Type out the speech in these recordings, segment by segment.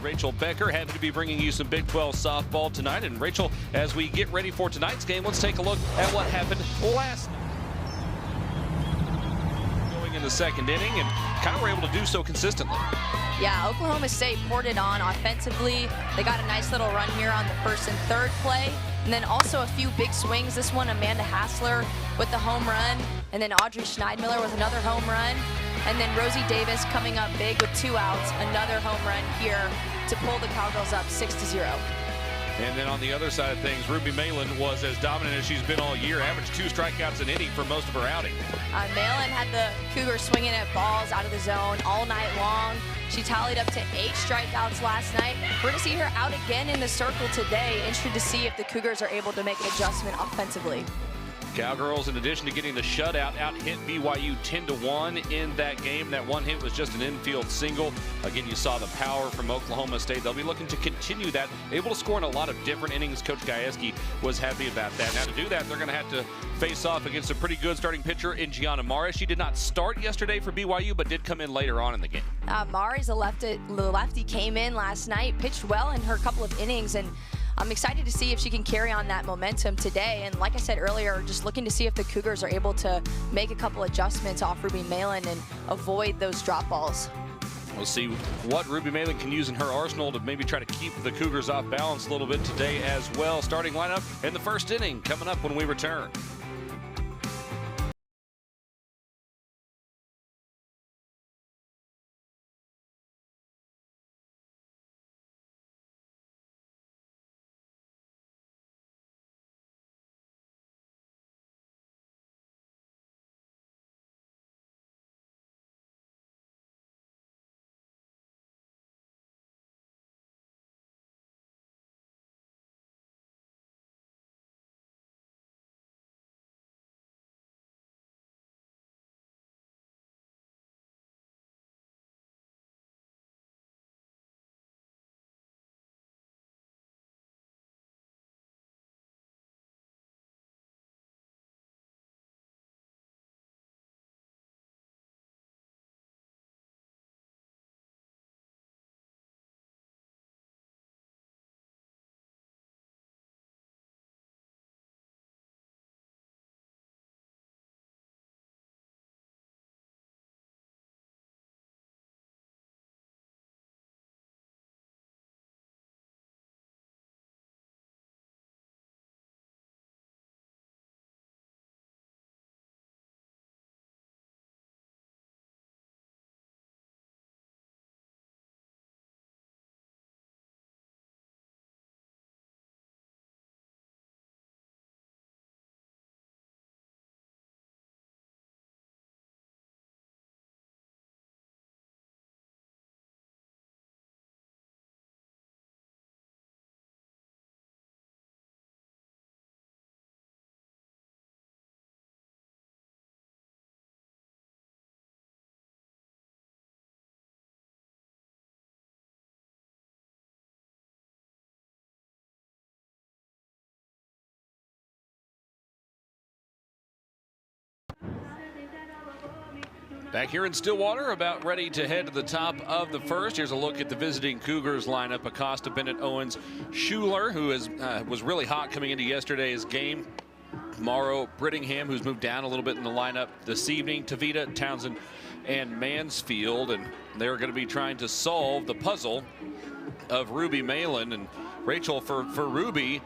Rachel Becker. Happy to be bringing you some Big 12 softball tonight. And Rachel, as we get ready for tonight's game, let's take a look at what happened last night. Going in the second inning, and kind of were able to do so consistently. Yeah, Oklahoma State poured it on offensively. They got a nice little run here on the first and third play. And then also a few big swings. This one, Amanda Hassler with the home run. And then Audrey Schneidmiller with another home run. And then Rosie Davis coming up big with 2 outs. Another home run here to pull the Cowgirls up 6-0. And then on the other side of things, Ruby Malin was as dominant as she's been all year, averaged 2 strikeouts an inning for most of her outing. Malin had the Cougars swinging at balls out of the zone all night long. She tallied up to 8 strikeouts last night. We're going to see her out again in the circle today. Interested to see if the Cougars are able to make an adjustment offensively. Cowgirls, in addition to getting the shutout, out-hit BYU 10-1 in that game. That one hit was just an infield single. Again, you saw the power from Oklahoma State. They'll be looking to continue that, able to score in a lot of different innings. Coach Gajewski was happy about that. Now, to do that, they're going to have to face off against a pretty good starting pitcher in Gianna Mara. She did not start yesterday for BYU, but did come in later on in the game. Mari's the lefty came in last night, pitched well in her couple of innings, and I'm excited to see if she can carry on that momentum today. And like I said earlier, just looking to see if the Cougars are able to make a couple adjustments off Ruby Malin and avoid those drop balls. We'll see what Ruby Malin can use in her arsenal to maybe try to keep the Cougars off balance a little bit today as well. Starting lineup in the first inning coming up when we return. Back here in Stillwater, about ready to head to the top of the first. Here's a look at the visiting Cougars lineup. Acosta, Bennett, Owens, Schuler, who was really hot coming into yesterday's game. Morrow, Brittingham, who's moved down a little bit in the lineup this evening. Tavita, Townsend, and Mansfield. And they're going to be trying to solve the puzzle of Ruby Malin. And Rachel, for Ruby,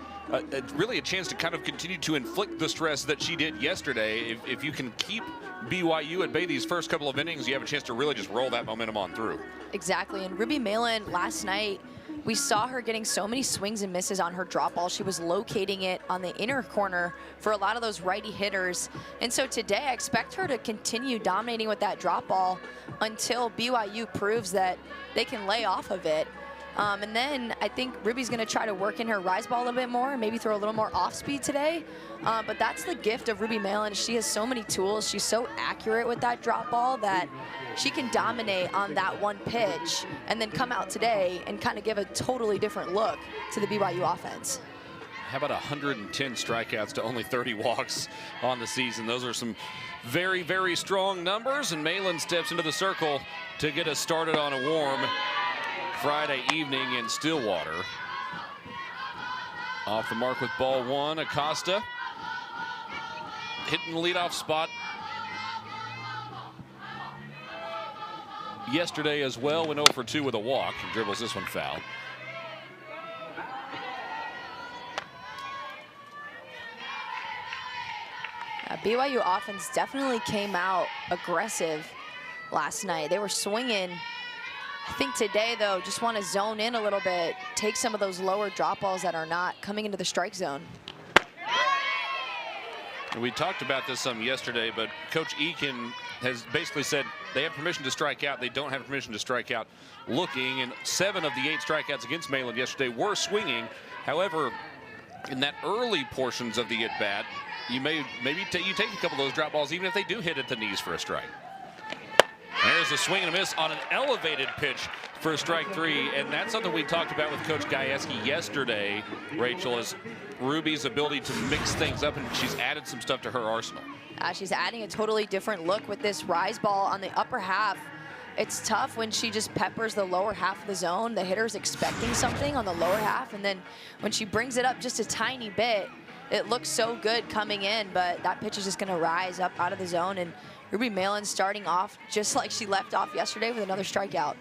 really a chance to kind of continue to inflict the stress that she did yesterday. If you can keep BYU at bay these first couple of innings, you have a chance to really just roll that momentum on through. Exactly. And Ruby Malin last night, we saw her getting so many swings and misses on her drop ball. She was locating it on the inner corner for a lot of those righty hitters. And so today I expect her to continue dominating with that drop ball until BYU proves that they can lay off of it. And then I think Ruby's going to try to work in her rise ball a little bit more and maybe throw a little more off speed today. But that's the gift of Ruby Malin. She has so many tools. She's so accurate with that drop ball that she can dominate on that one pitch and then come out today and kind of give a totally different look to the BYU offense. How about 110 strikeouts to only 30 walks on the season? Those are some very, very strong numbers, and Malin steps into the circle to get us started on a warm. Friday evening in Stillwater. Off the mark with ball one, Acosta. Hitting the leadoff spot yesterday as well. Went 0 for 2 with a walk and dribbles this one foul. BYU offense definitely came out aggressive last night. They were swinging. I think today, though, just want to zone in a little bit, take some of those lower drop balls that are not coming into the strike zone. We talked about this some yesterday, but Coach Eakin has basically said they have permission to strike out. They don't have permission to strike out looking, and 7 of the 8 strikeouts against Malin yesterday were swinging. However, in that early portions of the at-bat, you maybe you take a couple of those drop balls, even if they do hit at the knees for a strike. There's a swing and a miss on an elevated pitch for strike 3, and that's something we talked about with Coach Gajewski yesterday, Rachel, is Ruby's ability to mix things up, and she's added some stuff to her arsenal. She's adding a totally different look with this rise ball on the upper half. It's tough when she just peppers the lower half of the zone. The hitter's expecting something on the lower half, and then when she brings it up just a tiny bit, it looks so good coming in, but that pitch is just going to rise up out of the zone, and Ruby Malin starting off just like she left off yesterday with another strikeout.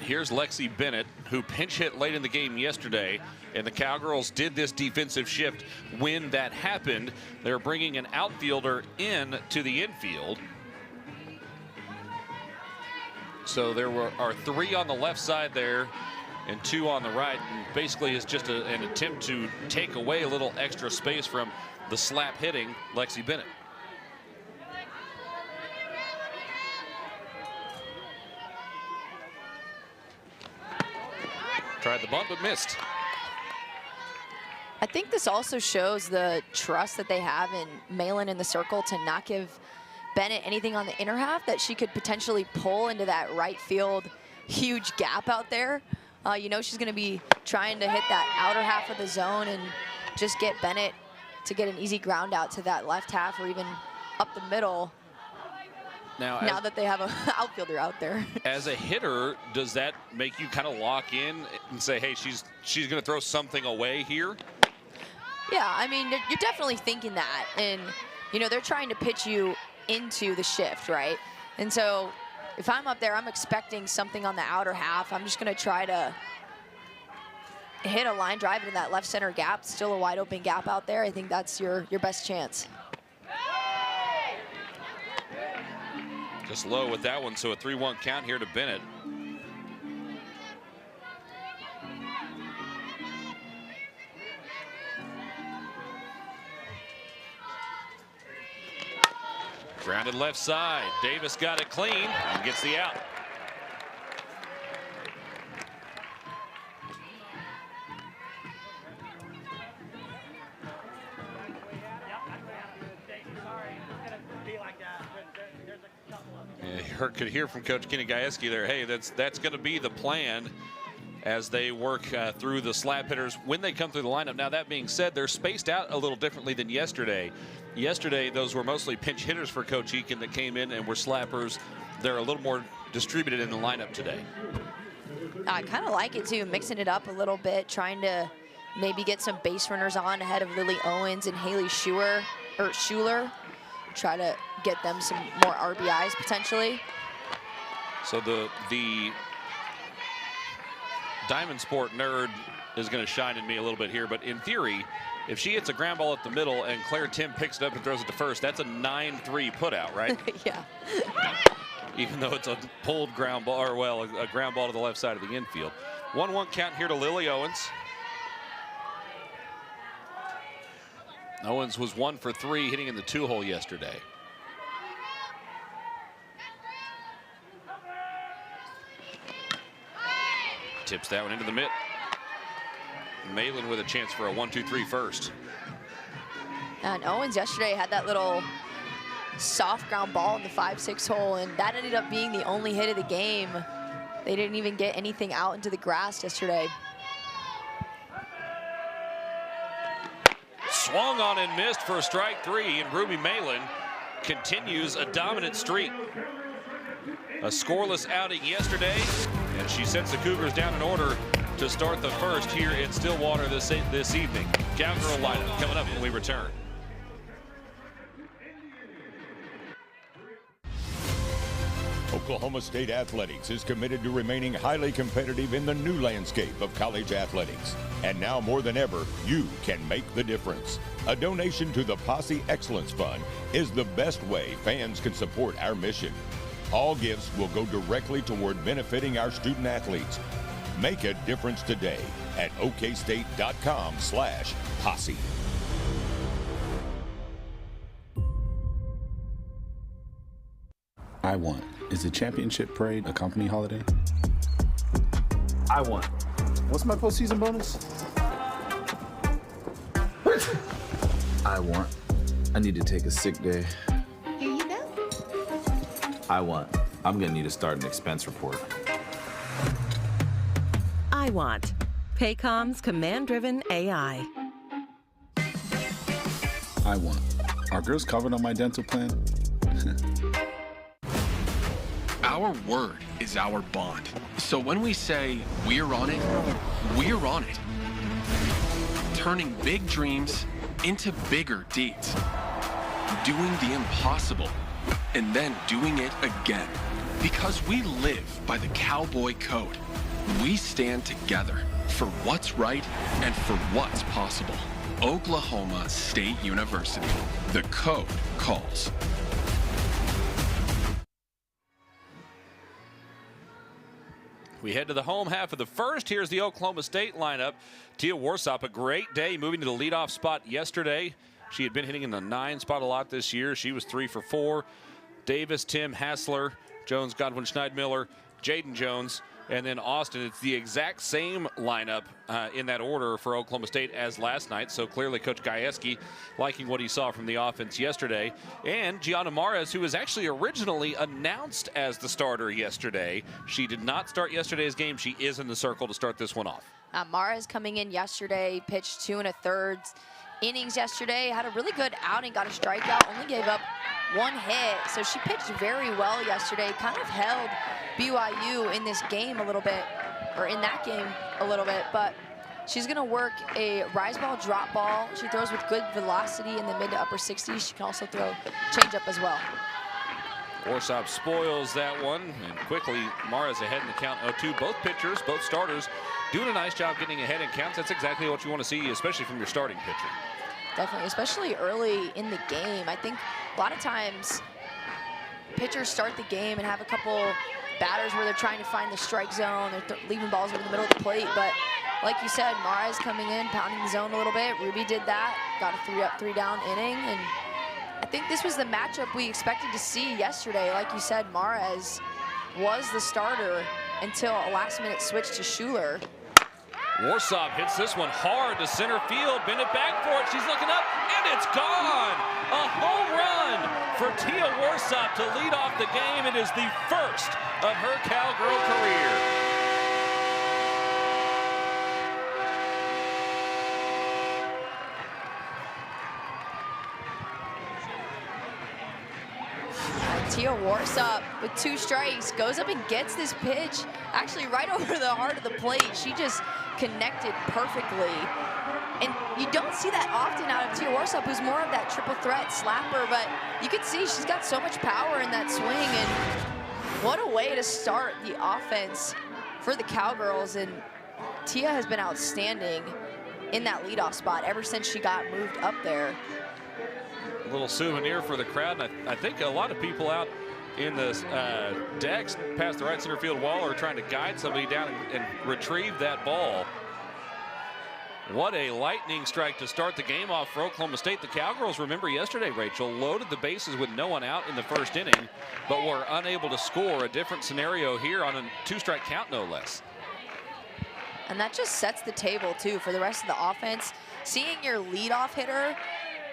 Here's Lexi Bennett, who pinch hit late in the game yesterday, and the Cowgirls did this defensive shift when that happened. They're bringing an outfielder in to the infield. So there are 3 on the left side there and 2 on the right, and basically it's just an attempt to take away a little extra space from the slap hitting Lexi Bennett. Tried the bunt, but missed. I think this also shows the trust that they have in Malin in the circle to not give Bennett anything on the inner half that she could potentially pull into that right field huge gap out there. You know she's going to be trying to hit that outer half of the zone and just get Bennett to get an easy ground out to that left half or even up the middle. Now that they have an outfielder out there. As a hitter, does that make you kind of lock in and say, hey, she's going to throw something away here? Yeah, I mean, you're definitely thinking that. And, you know, they're trying to pitch you into the shift, right? And so if I'm up there, I'm expecting something on the outer half. I'm just going to try to hit a line drive into that left center gap. Still a wide open gap out there. I think that's your best chance. Just low with that one, so a 3-1 count here to Bennett. Grounded left side. Davis got it clean and gets the out. Could hear from Coach Kenny Gajewski there, hey, that's going to be the plan as they work through the slap hitters when they come through the lineup. Now, that being said, they're spaced out a little differently than yesterday. Yesterday, those were mostly pinch hitters for Coach Eakin that came in and were slappers. They're a little more distributed in the lineup today. I kind of like it, too, mixing it up a little bit, trying to maybe get some base runners on ahead of Lily Owens and Haley Schuler. Try to get them some more RBIs potentially. So the Diamond Sport nerd is going to shine in me a little bit here, but in theory, if she hits a ground ball up the middle and Claire Tim picks it up and throws it to first, that's a 9-3 putout, right? Yeah. Even though it's a pulled ground ball, or well, a ground ball to the left side of the infield. 1-1 count here to Lily Owens. Owens was 1 for 3 hitting in the 2-hole yesterday. Tips that one into the mitt. Malin with a chance for a 1-2-3 first. And Owens yesterday had that little soft ground ball in the 5-6 hole, and that ended up being the only hit of the game. They didn't even get anything out into the grass yesterday. Swung on and missed for strike 3, and Ruby Malin continues a dominant streak. A scoreless outing yesterday. And she sets the Cougars down in order to start the first here in Stillwater this evening. Cowgirl lineup coming up when we return. Oklahoma State Athletics is committed to remaining highly competitive in the new landscape of college athletics. And now more than ever, you can make the difference. A donation to the Posse Excellence Fund is the best way fans can support our mission. All gifts will go directly toward benefiting our student athletes. Make a difference today at okstate.com/posse. I want. Is the championship parade a company holiday? I want. What's my postseason bonus? I want. I need to take a sick day. Here you go. I want. I'm gonna need to start an expense report. I want. Paycom's command-driven AI. I want. Are girls covered on my dental plan? Our word is our bond. So when we say we're on it, we're on it. Turning big dreams into bigger deeds. Doing the impossible and then doing it again. Because we live by the Cowboy Code. We stand together for what's right and for what's possible. Oklahoma State University. The code calls. We head to the home half of the first. Here's the Oklahoma State lineup. Tia Warsop, a great day, moving to the leadoff spot yesterday. She had been hitting in the 9 spot a lot this year. She was 3 for 4. Davis, Tim, Hassler, Jones, Godwin, Schneidmiller, Jaden Jones, and then Austin. It's the exact same lineup in that order for Oklahoma State as last night. So clearly Coach Gajewski liking what he saw from the offense yesterday. And Gianna Mares, who was actually originally announced as the starter yesterday. She did not start yesterday's game. She is in the circle to start this one off. Mares coming in yesterday, pitched 2 1/3 innings yesterday, had a really good outing, got a strikeout, only gave up 1 hit. So she pitched very well yesterday, kind of held BYU in this game a little bit, or in that game a little bit, but she's gonna work a rise ball, drop ball. She throws with good velocity in the mid to upper 60s. She can also throw changeup as well. Warsop spoils that one, and quickly Mara's ahead in the count 0-2. Both pitchers, both starters, doing a nice job getting ahead in counts. That's exactly what you want to see, especially from your starting pitcher. Definitely, especially early in the game. I think a lot of times pitchers start the game and have a couple batters where they're trying to find the strike zone. They're leaving balls over the middle of the plate, but like you said, Mara's coming in, pounding the zone a little bit. Ruby did that, got a 3-up, 3-down inning, and I think this was the matchup we expected to see yesterday. Like you said, Mares was the starter until a last-minute switch to Schuler. Warsop hits this one hard to center field. Bennett back for it. She's looking up, and it's gone. A home run for Tia Warsop to lead off the game. It is the first of her Cowgirl career. Tia Warsop with 2 strikes goes up and gets this pitch actually right over the heart of the plate. She just connected perfectly. And you don't see that often out of Tia Warsop, who's more of that triple threat slapper, but you can see she's got so much power in that swing, and what a way to start the offense for the Cowgirls. And Tia has been outstanding in that leadoff spot ever since she got moved up there. A little souvenir for the crowd, and I think a lot of people out in the decks past the right center field wall are trying to guide somebody down and retrieve that ball. What a lightning strike to start the game off for Oklahoma State. The Cowgirls, remember yesterday, Rachel, loaded the bases with no one out in the first inning, but were unable to score. A different scenario here on a 2-strike count, no less. And that just sets the table, too, for the rest of the offense. Seeing your leadoff hitter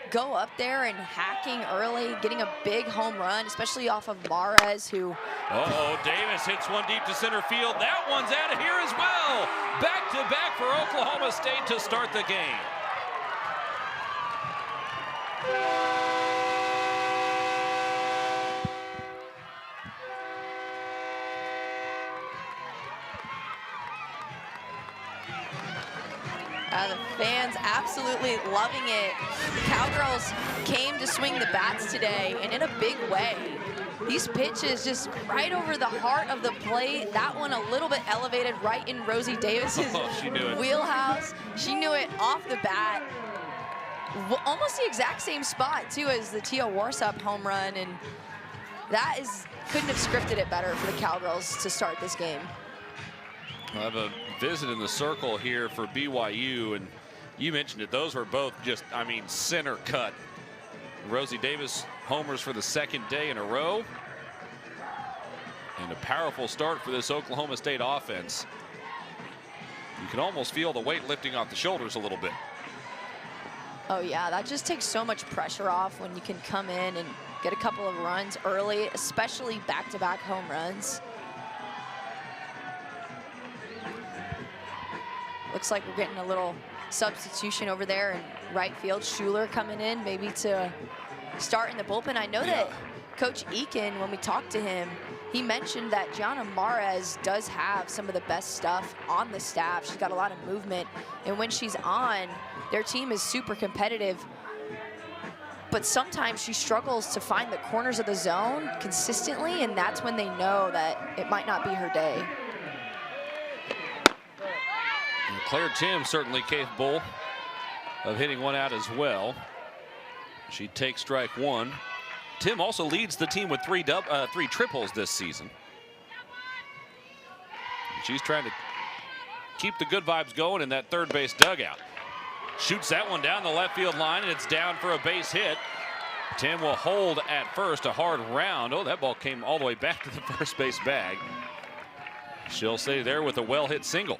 go up there and hacking early, getting a big home run, especially off of Mares, who... Uh-oh, Davis hits one deep to center field. That one's out of here as well. Back-to-back for Oklahoma State to start the game. The fans absolutely loving it. The Cowgirls came to swing the bats today, and in a big way. These pitches just right over the heart of the plate. That one a little bit elevated right in Rosie Davis's wheelhouse. She knew it off the bat. Almost the exact same spot, too, as the Tia Warsop home run. And that couldn't have scripted it better for the Cowgirls to start this game. We'll have a visit in the circle here for BYU, and you mentioned it. Those were both just, I mean, center cut. Rosie Davis homers for the second day in a row. And a powerful start for this Oklahoma State offense. You can almost feel the weight lifting off the shoulders a little bit. Oh, yeah, that just takes so much pressure off when you can come in and get a couple of runs early, especially back-to-back home runs. Looks like we're getting a little substitution over there in right field. Schuler coming in maybe to start in the bullpen. I know that Coach Eakin, when we talked to him, he mentioned that Gianna Mares does have some of the best stuff on the staff. She's got a lot of movement, and when she's on, their team is super competitive. But sometimes she struggles to find the corners of the zone consistently, and that's when they know that it might not be her day. And Claire Tim certainly capable of hitting one out as well. She takes strike one. Tim also leads the team with three triples this season. And she's trying to keep the good vibes going in that third base dugout. Shoots that one down the left field line, and it's down for a base hit. Tim will hold at first, a hard round. Oh, that ball came all the way back to the first base bag. She'll stay there with a well-hit single.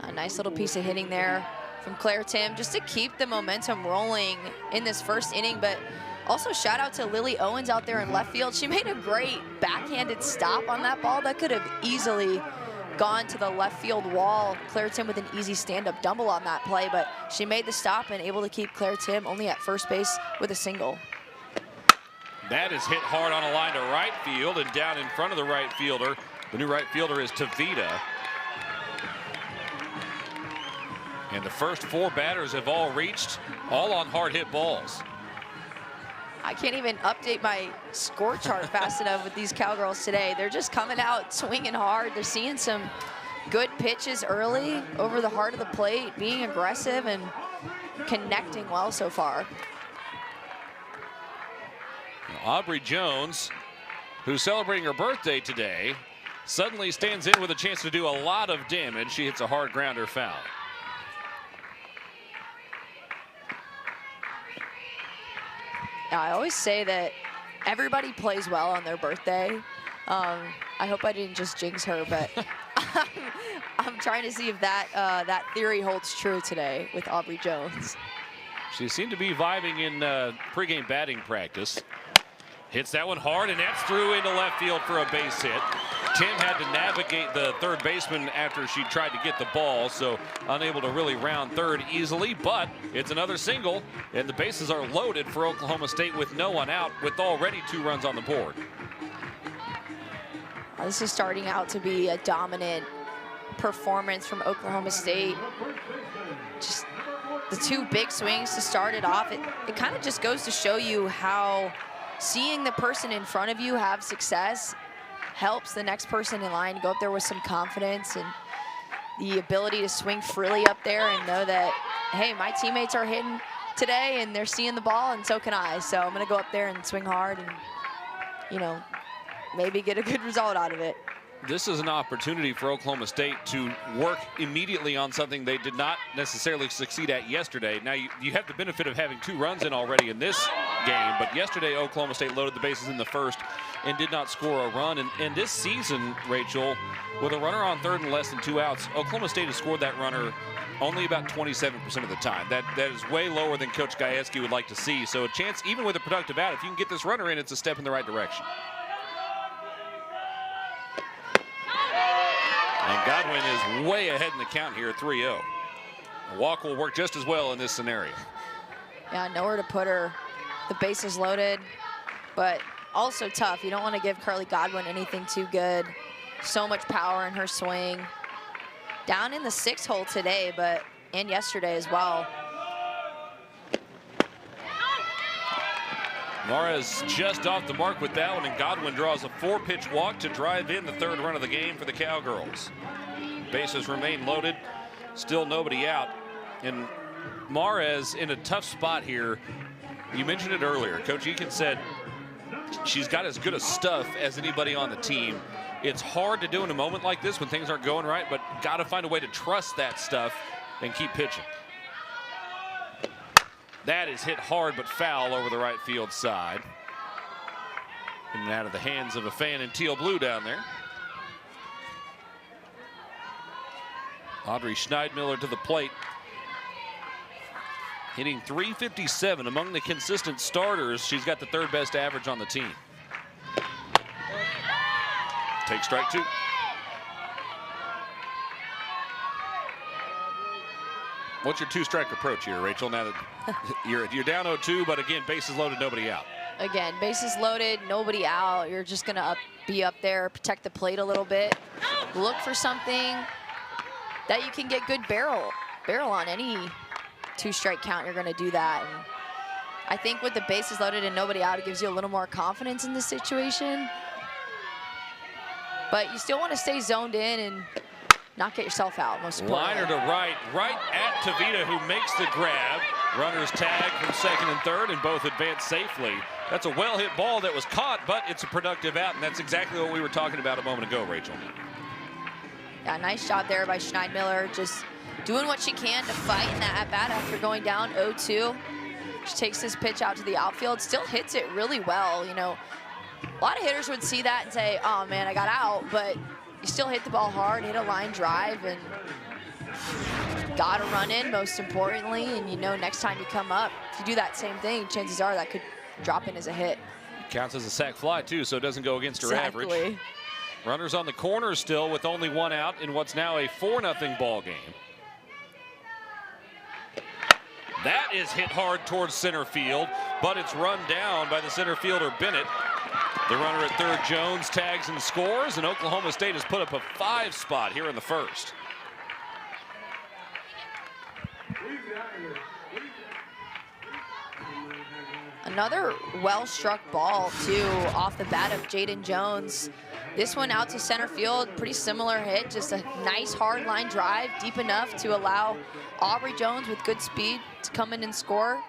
A nice little piece of hitting there from Claire Tim just to keep the momentum rolling in this first inning. But also shout out to Lily Owens out there in left field. She made a great backhanded stop on that ball that could have easily gone to the left field wall. Claire Tim with an easy stand-up double on that play, but she made the stop and able to keep Claire Tim only at first base with a single. That is hit hard on a line to right field, and down in front of the right fielder. The new right fielder is Tavita. And the first four batters have all reached, all on hard hit balls. I can't even update my score chart fast enough with these Cowgirls today. They're just coming out swinging hard. They're seeing some good pitches early over the heart of the plate, being aggressive and connecting well so far. Aubrey Jones, who's celebrating her birthday today, suddenly stands in with a chance to do a lot of damage. She hits a hard grounder foul. I always say that everybody plays well on their birthday. I hope I didn't just jinx her, but I'm trying to see if that theory holds true today with Aubrey Jones. She seemed to be vibing in pregame batting practice. Hits that one hard, and that's through into left field for a base hit. Tim had to navigate the third baseman after she tried to get the ball, so unable to really round third easily, but it's another single, and the bases are loaded for Oklahoma State with no one out, with already 2 runs on the board. This is starting out to be a dominant performance from Oklahoma State. Just the 2 big swings to start it off. It kind of just goes to show you how seeing the person in front of you have success helps the next person in line go up there with some confidence and the ability to swing freely up there and know that, hey, my teammates are hitting today and they're seeing the ball, and so can I. So I'm going to go up there and swing hard and, you know, maybe get a good result out of it. This is an opportunity for Oklahoma State to work immediately on something they did not necessarily succeed at yesterday. Now, you have the benefit of having 2 runs in already in this game, but yesterday Oklahoma State loaded the bases in the first and did not score a run. And this season, Rachel, with a runner on third and less than 2 outs, Oklahoma State has scored that runner only about 27% of the time. That is way lower than Coach Gajewski would like to see. So a chance, even with a productive out, if you can get this runner in, it's a step in the right direction. And Godwin is way ahead in the count here at 3-0. A walk will work just as well in this scenario. Yeah, nowhere to put her. The bases loaded, but also tough. You don't want to give Carly Godwin anything too good. So much power in her swing. Down in the 6th hole today, and yesterday as well. Mares just off the mark with that one, and Godwin draws a 4-pitch walk to drive in the 3rd run of the game for the Cowgirls. Bases remain loaded, still nobody out. And Mares in a tough spot here. You mentioned it earlier. Coach Eakin said she's got as good a stuff as anybody on the team. It's hard to do in a moment like this when things aren't going right, but got to find a way to trust that stuff and keep pitching. That is hit hard but foul over the right field side. And out of the hands of a fan in teal blue down there. Audrey Schneidmiller to the plate. Hitting .357 among the consistent starters. She's got the 3rd best average on the team. Take strike 2. What's your 2-strike approach here, Rachel? Now that you're down 0-2, but again, bases loaded, nobody out. Again, bases loaded, nobody out. You're just gonna be up there, protect the plate a little bit. Look for something that you can get good barrel on. Any 2-strike count, you're gonna do that. And I think with the bases loaded and nobody out, it gives you a little more confidence in this situation. But you still want to stay zoned in and not get yourself out, most importantly. Liner to right at Tavita, who makes the grab. Runners tag from 2nd and 3rd, and both advance safely. That's a well-hit ball that was caught, but it's a productive out, and that's exactly what we were talking about a moment ago, Rachel. Yeah, nice job there by Schneidmiller, just doing what she can to fight in that at-bat after going down 0-2. She takes this pitch out to the outfield, still hits it really well. You know, a lot of hitters would see that and say, oh man, I got out, but you still hit the ball hard, hit a line drive, and got to run in, most importantly. And you know, next time you come up, if you do that same thing, chances are that could drop in as a hit. Counts as a sac fly, too, so it doesn't go against her average. Runners on the corner still with only 1 out in what's now a 4-0 ball game. That is hit hard towards center field, but it's run down by the center fielder, Bennett. The runner at 3rd, Jones, tags and scores, and Oklahoma State has put up a 5 spot here in the 1st. Another well-struck ball, too, off the bat of Jaden Jones. This one out to center field, pretty similar hit, just a nice hard line drive, deep enough to allow Aubrey Jones with good speed to come in and score.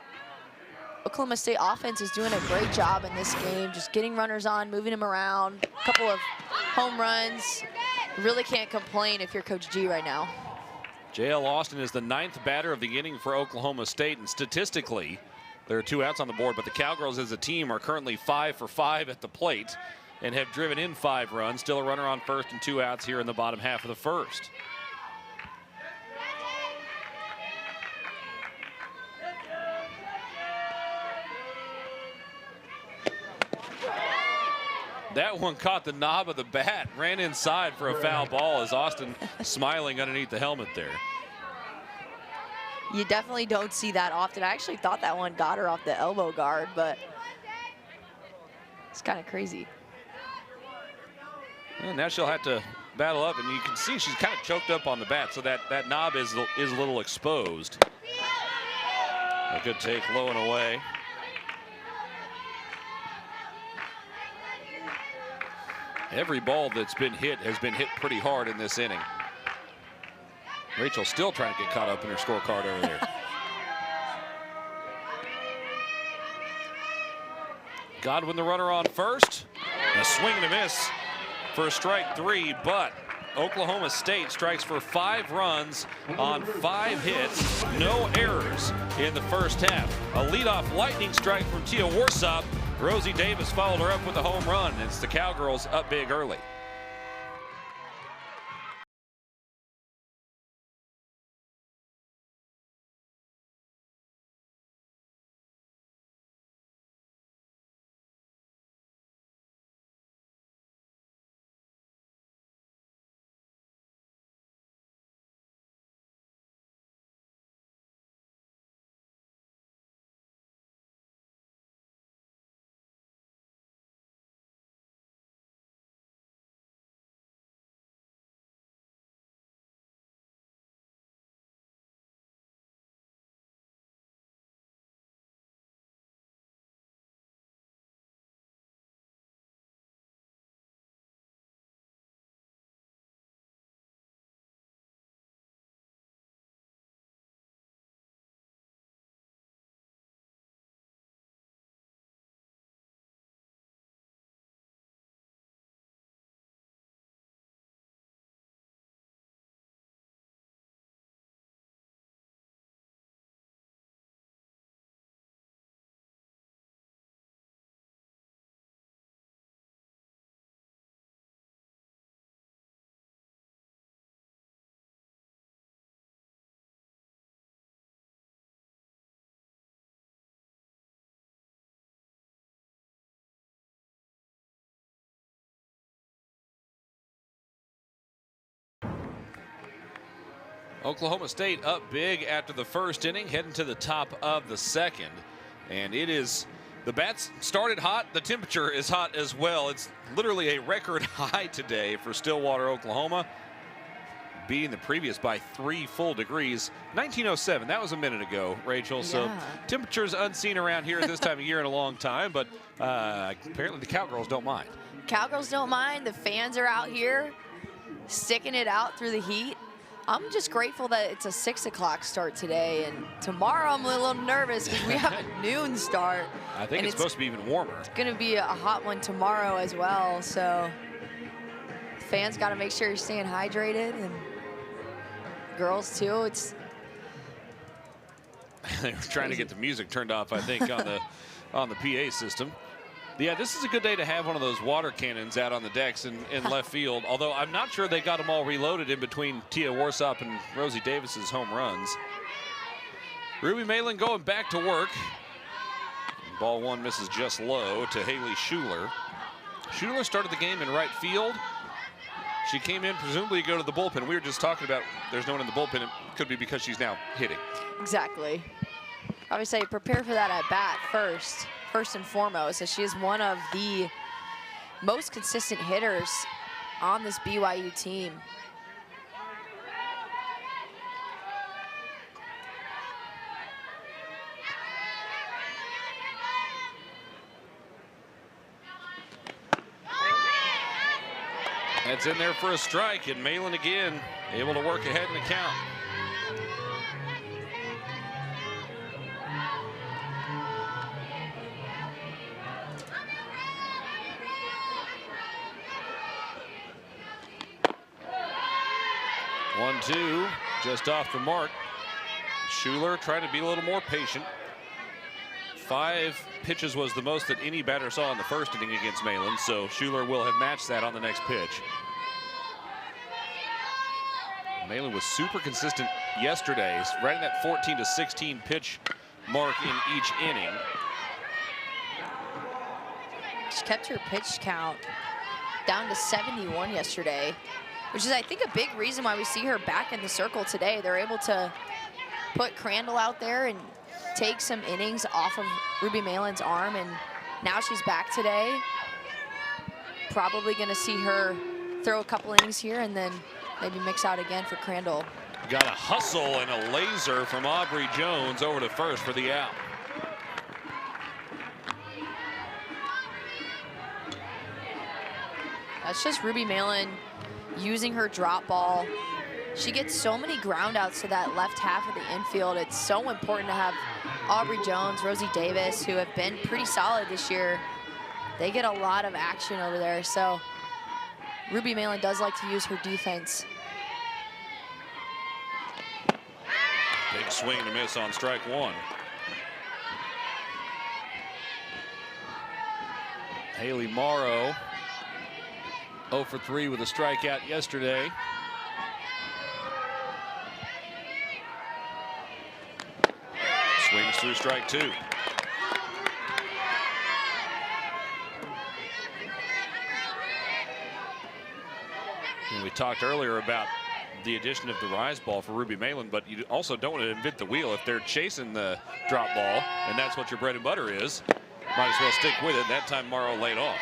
Oklahoma State offense is doing a great job in this game, just getting runners on, moving them around, a couple of home runs. Really can't complain if you're Coach G right now. J.L. Austin is the 9th batter of the inning for Oklahoma State, and statistically, there are 2 outs on the board, but the Cowgirls as a team are currently 5 for 5 at the plate and have driven in 5 runs. Still a runner on first and 2 outs here in the bottom half of the 1st. That one caught the knob of the bat, ran inside for a foul ball as Austin smiling underneath the helmet there. You definitely don't see that often. I actually thought that one got her off the elbow guard, but it's kind of crazy. And now she'll have to battle up, and you can see she's kind of choked up on the bat, so that knob is a little exposed. A good take, low and away. Every ball that's been hit has been hit pretty hard in this inning. Rachel still trying to get caught up in her scorecard over there. Godwin the runner on first. A swing and a miss for strike 3, but Oklahoma State strikes for 5 runs on 5 hits, no errors in the first half. A leadoff lightning strike from Tia Warsop. Rosie Davis followed her up with a home run. It's the Cowgirls up big early. Oklahoma State up big after the first inning, heading to the top of the second. And it is, the bats started hot. The temperature is hot as well. It's literally a record high today for Stillwater, Oklahoma, beating the previous by 3 full degrees. 1907, that was a minute ago, Rachel. So temperatures unseen around here at this time of year in a long time, but apparently the Cowgirls don't mind. Cowgirls don't mind. The fans are out here sticking it out through the heat. I'm just grateful that it's a 6 o'clock start today, and tomorrow I'm a little nervous because we have a noon start. I think it's supposed to be even warmer. It's going to be a hot one tomorrow as well, so fans got to make sure you're staying hydrated, and girls too. It's they were trying to get the music turned off, I think, on the PA system. Yeah, this is a good day to have one of those water cannons out on the decks in left field, although I'm not sure they got them all reloaded in between Tia Warsop and Rosie Davis's home runs. Ruby Malin going back to work. Ball one misses just low to Haley Schuler. Schuler started the game in right field. She came in presumably to go to the bullpen. We were just talking about there's no one in the bullpen. It could be because she's now hitting. Exactly. I would say prepare for that at bat first and foremost, as she is one of the most consistent hitters on this BYU team. That's in there for a strike, and Malin again able to work ahead in the count. One, two, just off the mark. Schuler trying to be a little more patient. 5 pitches was the most that any batter saw in the first inning against Malin, so Schuler will have matched that on the next pitch. Malin was super consistent yesterday, right in that 14 to 16 pitch mark in each inning. She kept her pitch count down to 71 yesterday, which is, I think, a big reason why we see her back in the circle today. They're able to put Crandall out there and take some innings off of Ruby Malin's arm, and now she's back today. Probably going to see her throw a couple innings here and then maybe mix out again for Crandall. Got a hustle and a laser from Aubrey Jones over to first for the out. That's just Ruby Malin using her drop ball. She gets so many ground outs to that left half of the infield. It's so important to have Aubrey Jones, Rosie Davis, who have been pretty solid this year. They get a lot of action over there, so Ruby Malin does like to use her defense. Big swing and a miss on strike one. Haley Morrow 0 for 3 with a strikeout yesterday. Swings through strike 2. And we talked earlier about the addition of the rise ball for Ruby Malin, but you also don't want to invent the wheel. If they're chasing the drop ball, and that's what your bread and butter is, might as well stick with it. That time Morrow laid off.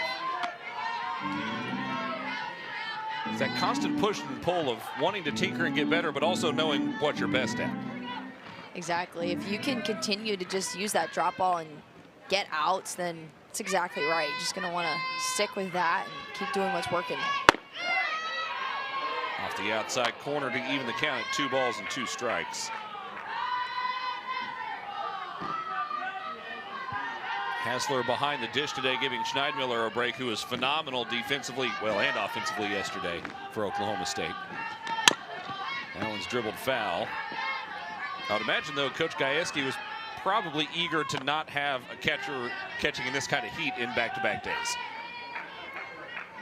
It's that constant push and pull of wanting to tinker and get better, but also knowing what you're best at. Exactly. If you can continue to just use that drop ball and get outs, then it's exactly right. You're just going to want to stick with that and keep doing what's working. Off the outside corner to even the count at 2 balls and 2 strikes. Hassler behind the dish today, giving Schneidmiller a break, who was phenomenal defensively, well, and offensively yesterday for Oklahoma State. That one's dribbled foul. I would imagine, though, Coach Gajewski was probably eager to not have a catcher catching in this kind of heat in back-to-back days.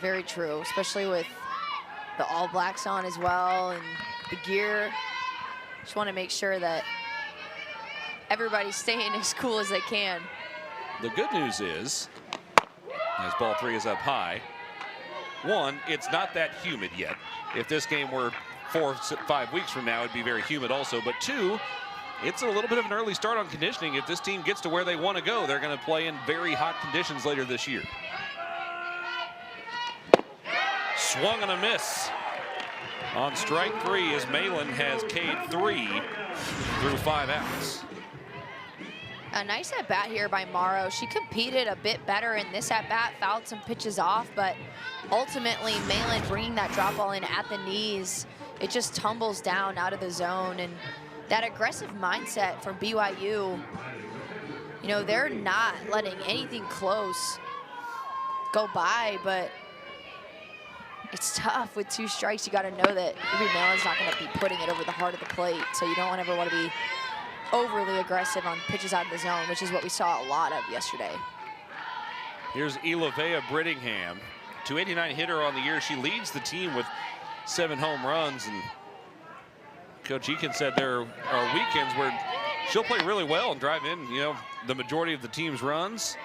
Very true, especially with the All Blacks on as well and the gear. Just want to make sure that everybody's staying as cool as they can. The good news is, as ball 3 is up high, 1, it's not that humid yet. If this game were 4-5 weeks from now, it'd be very humid also. But 2, it's a little bit of an early start on conditioning. If this team gets to where they want to go, they're going to play in very hot conditions later this year. Swung and a miss on strike 3 as Malin has K'd 3 through 5 outs. A nice at-bat here by Morrow. She competed a bit better in this at-bat, fouled some pitches off, but ultimately Malin bringing that drop ball in at the knees, it just tumbles down out of the zone. And that aggressive mindset from BYU, you know, they're not letting anything close go by, but it's tough with 2 strikes. You got to know that Ruby Malin's not going to be putting it over the heart of the plate, so you don't ever want to be overly aggressive on pitches out of the zone, which is what we saw a lot of yesterday. Here's Ilovea Brittingham, 289 hitter on the year. She leads the team with 7 home runs, and Coach Eakin said there are weekends where she'll play really well and drive in, you know, the majority of the team's runs,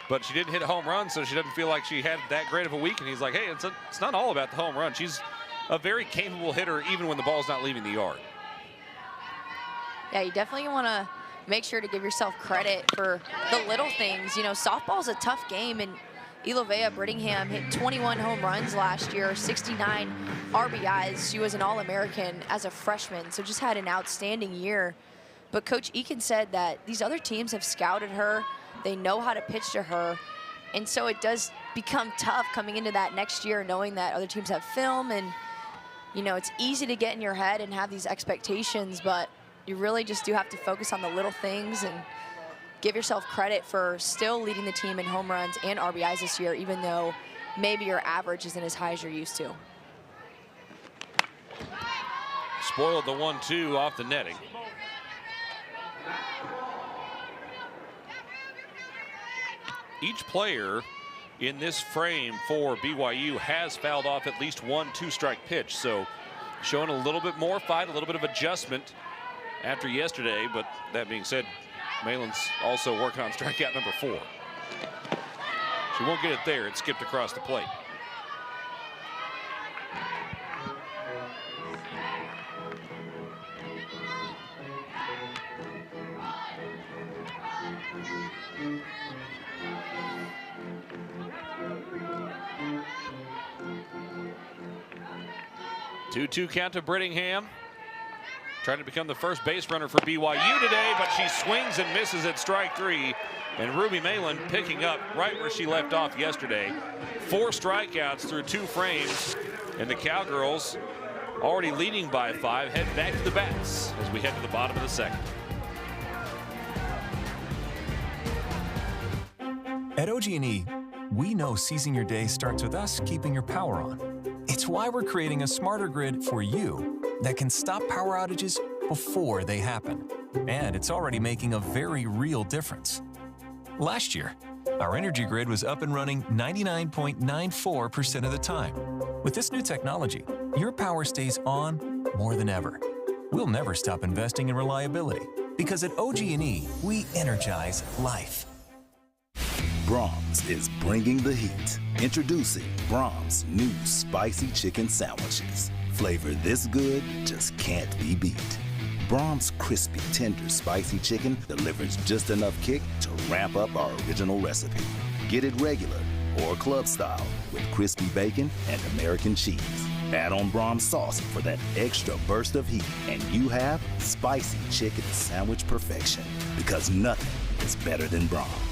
but she didn't hit a home run, so she doesn't feel like she had that great of a week. And he's like, hey, it's not all about the home run. She's a very capable hitter even when the ball's not leaving the yard. Yeah, you definitely want to make sure to give yourself credit for the little things. You know, softball's a tough game, and Ilovea Brittingham hit 21 home runs last year, 69 RBIs. She was an All-American as a freshman, so just had an outstanding year. But Coach Eakin said that these other teams have scouted her. They know how to pitch to her. And so it does become tough coming into that next year, knowing that other teams have film. And, you know, it's easy to get in your head and have these expectations, but you really just do have to focus on the little things and give yourself credit for still leading the team in home runs and RBIs this year, even though maybe your average isn't as high as you're used to. Spoiled the 1-2 off the netting. Each player in this frame for BYU has fouled off at least 1 2-strike pitch, so showing a little bit more fight, a little bit of adjustment after yesterday. But that being said, Malin's also working on strikeout number 4. She won't get it there. It skipped across the plate. Two count to Brittingham. Trying to become the first base runner for BYU today, but she swings and misses at strike 3. And Ruby Malin picking up right where she left off yesterday. 4 strikeouts through 2 frames. And the Cowgirls, already leading by 5, head back to the bats as we head to the bottom of the second. At OG&E, we know seizing your day starts with us keeping your power on. It's why we're creating a smarter grid for you that can stop power outages before they happen. And it's already making a very real difference. Last year, our energy grid was up and running 99.94% of the time. With this new technology, your power stays on more than ever. We'll never stop investing in reliability because at OG&E, we energize life. Brahms is bringing the heat. Introducing Brahms' new spicy chicken sandwiches. Flavor this good just can't be beat. Brahms' crispy, tender, spicy chicken delivers just enough kick to ramp up our original recipe. Get it regular or club style with crispy bacon and American cheese. Add on Brahms sauce for that extra burst of heat, and you have spicy chicken sandwich perfection. Because nothing is better than Brahms.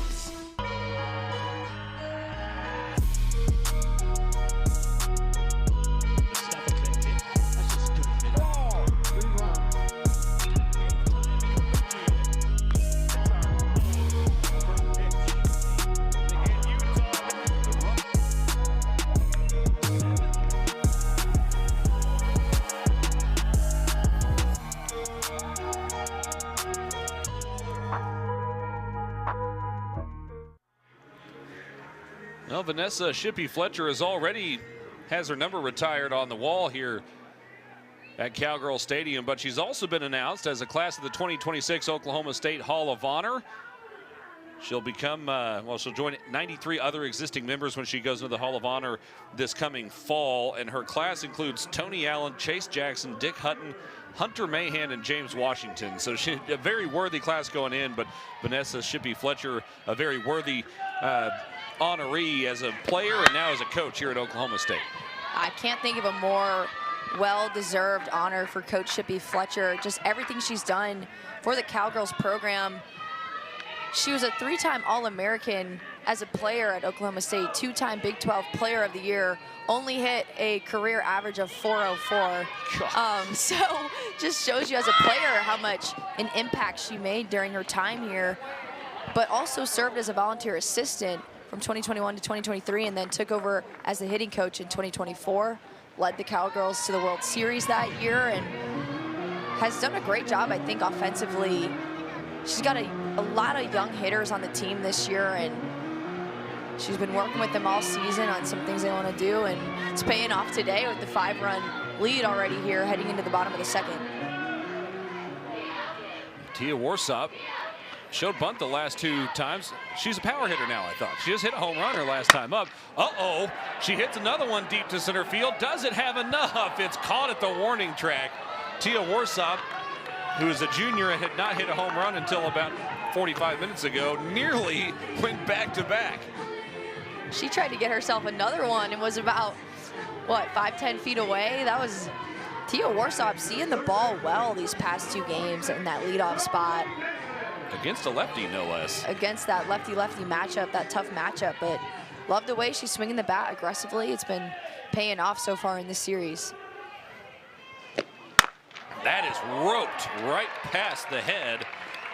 Well, Vanessa Shippey Fletcher has her number retired on the wall here at Cowgirl Stadium, but she's also been announced as a class of the 2026 Oklahoma State Hall of Honor. She'll become, she'll join 93 other existing members when she goes into the Hall of Honor this coming fall. And her class includes Tony Allen, Chase Jackson, Dick Hutton, Hunter Mahan, and James Washington. So she's a very worthy class going in, but Vanessa Shippey Fletcher, a very worthy honoree as a player and now as a coach here at Oklahoma State. I can't think of a more well-deserved honor for Coach Shippey Fletcher. Just everything she's done for the Cowgirls program. She was a 3-time All-American as a player at Oklahoma State, 2-time Big 12 Player of the Year, only hit a career average of 404. So just shows you as a player how much an impact she made during her time here, but also served as a volunteer assistant from 2021 to 2023 and then took over as the hitting coach in 2024, led the Cowgirls to the World Series that year, and has done a great job, I think, offensively. She's got a lot of young hitters on the team this year, and she's been working with them all season on some things they want to do, and it's paying off today with the 5-run lead already here heading into the bottom of the second. Tia Warsop showed bunt the last 2 times. She's a power hitter now, I thought. She just hit a home run her last time up. Uh-oh, she hits another one deep to center field. Does it have enough? It's caught at the warning track. Tia Warsop, who is a junior and had not hit a home run until about 45 minutes ago, nearly went back-to-back. She tried to get herself another one and was about, what, 5-10 feet away. That was Tia Warsop seeing the ball well these past 2 games in that leadoff spot. Against a lefty, no less. Against that lefty-lefty matchup, that tough matchup, but love the way she's swinging the bat aggressively. It's been paying off so far in this series. That is roped right past the head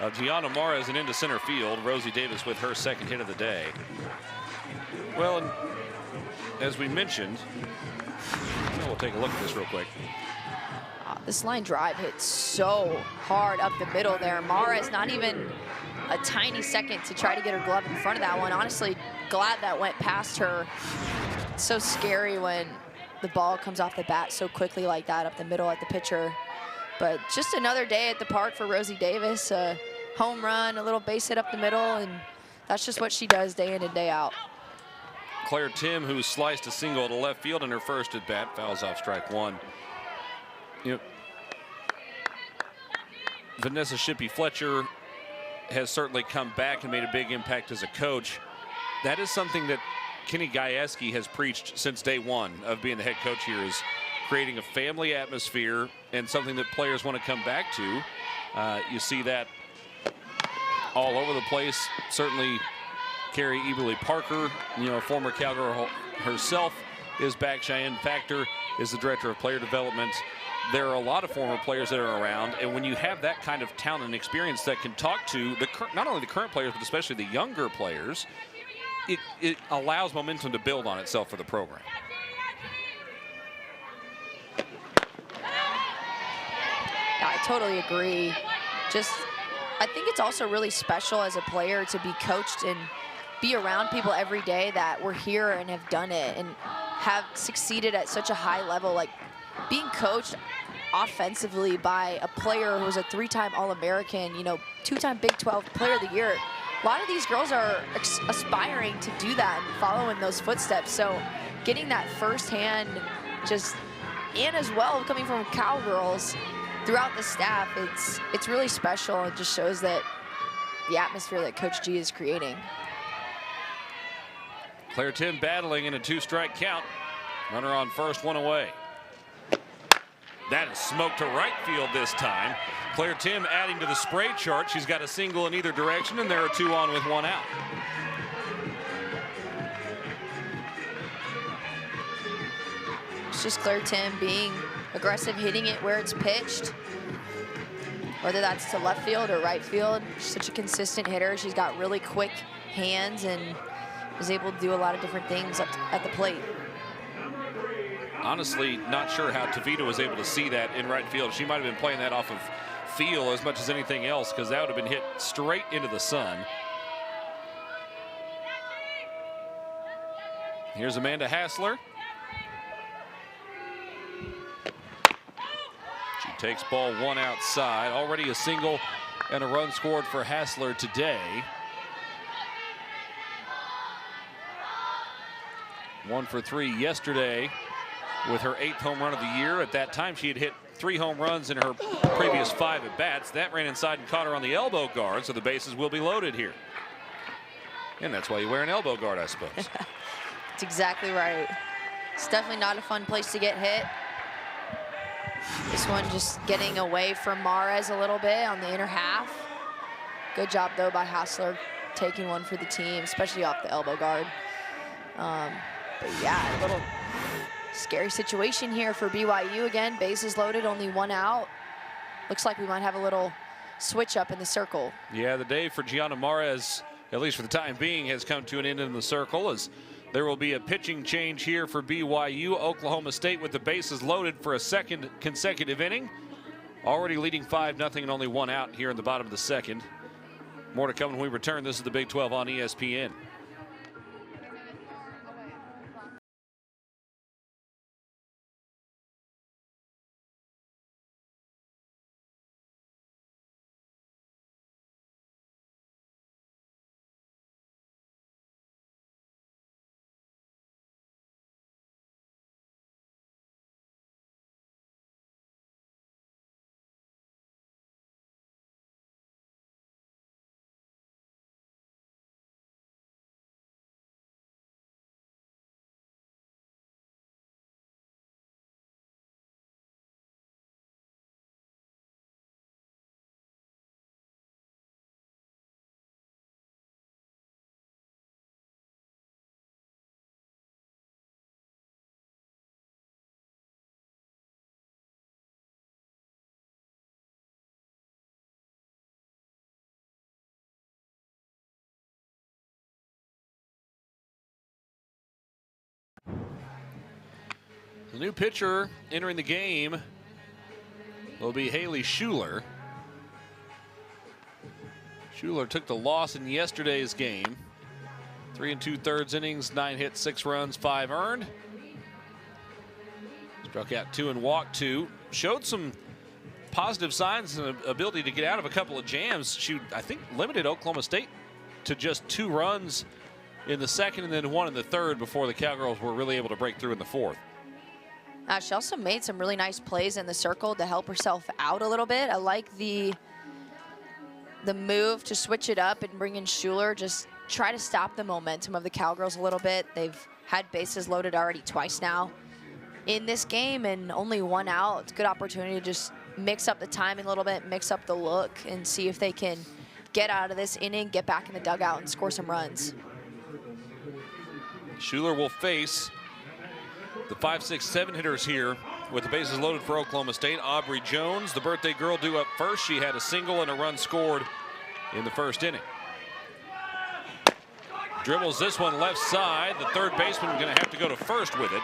of Gianna Mares and into center field. Rosie Davis with her second hit of the day. Well, and as we mentioned, we'll take a look at this real quick. This line drive hit so hard up the middle there. Mares not even a tiny second to try to get her glove in front of that one. Honestly, glad that went past her. It's so scary when the ball comes off the bat so quickly like that up the middle at the pitcher. But just another day at the park for Rosie Davis. A home run, a little base hit up the middle, and that's just what she does day in and day out. Claire Tim, who sliced a single to left field in her first at bat, fouls off strike 1. You know, Vanessa Shippey Fletcher has certainly come back and made a big impact as a coach. That is something that Kenny Gajewski has preached since day one of being the head coach here, is creating a family atmosphere and something that players want to come back to. You see that all over the place. Certainly Carrie Eberly Parker, former Cowgirl herself, is back. Cheyenne Factor is the director of player development. There are a lot of former players that are around, and when you have that kind of talent and experience that can talk to not only the current players, but especially the younger players, it allows momentum to build on itself for the program. Yeah, I totally agree. I think it's also really special as a player to be coached and be around people every day that were here and have done it and have succeeded at such a high level. Like being coached offensively by a player who was a 3-time All-American, 2-time Big 12 Player of the Year. A lot of these girls are aspiring to do that and follow in those footsteps. So getting that firsthand, and as well coming from Cowgirls throughout the staff, it's really special. It just shows that the atmosphere that Coach G is creating. Claire Tim battling in a 2-strike count. Runner on first, 1 away. That is smoked to right field this time. Claire Tim adding to the spray chart. She's got a single in either direction, and there are 2 on with 1 out. It's just Claire Tim being aggressive, hitting it where it's pitched, whether that's to left field or right field. She's such a consistent hitter. She's got really quick hands and is able to do a lot of different things at the plate. Honestly, not sure how Tavita was able to see that in right field. She might have been playing that off of feel as much as anything else, because that would have been hit straight into the sun. Here's Amanda Hassler. She takes ball 1 outside. Already a single and a run scored for Hassler today. 1 for 3 yesterday with her 8th home run of the year. At that time, she had hit 3 home runs in her previous 5 at-bats. That ran inside and caught her on the elbow guard, so the bases will be loaded here. And that's why you wear an elbow guard, I suppose. That's exactly right. It's definitely not a fun place to get hit. This one just getting away from Mares a little bit on the inner half. Good job, though, by Hassler taking one for the team, especially off the elbow guard. But yeah, a little scary situation here for BYU again. Bases loaded, only 1 out. Looks like we might have a little switch up in the circle. Yeah, the day for Gianna Mares, at least for the time being, has come to an end in the circle, as there will be a pitching change here for BYU. Oklahoma State with the bases loaded for a 2nd consecutive inning. Already leading 5-0 and only 1 out here in the bottom of the 2nd. More to come when we return. This is the Big 12 on ESPN. The new pitcher entering the game will be Haley Schuler. Schuler took the loss in yesterday's game. 3 2/3 innings, 9 hits, 6 runs, 5 earned. Struck out 2 and walked 2. Showed some positive signs and ability to get out of a couple of jams. She, I think, limited Oklahoma State to just 2 runs in the 2nd and then 1 in the 3rd before the Cowgirls were really able to break through in the 4th. She also made some really nice plays in the circle to help herself out a little bit. I like the move to switch it up and bring in Schuler, just try to stop the momentum of the Cowgirls a little bit. They've had bases loaded already twice now in this game and only 1 out. It's a good opportunity to just mix up the timing a little bit, mix up the look, and see if they can get out of this inning, get back in the dugout, and score some runs. Schuler will face the 5, 6, 7 hitters here with the bases loaded for Oklahoma State. Aubrey Jones, the birthday girl, due up first. She had a single and a run scored in the 1st inning. Dribbles this one left side. The 3rd baseman going to have to go to 1st with it,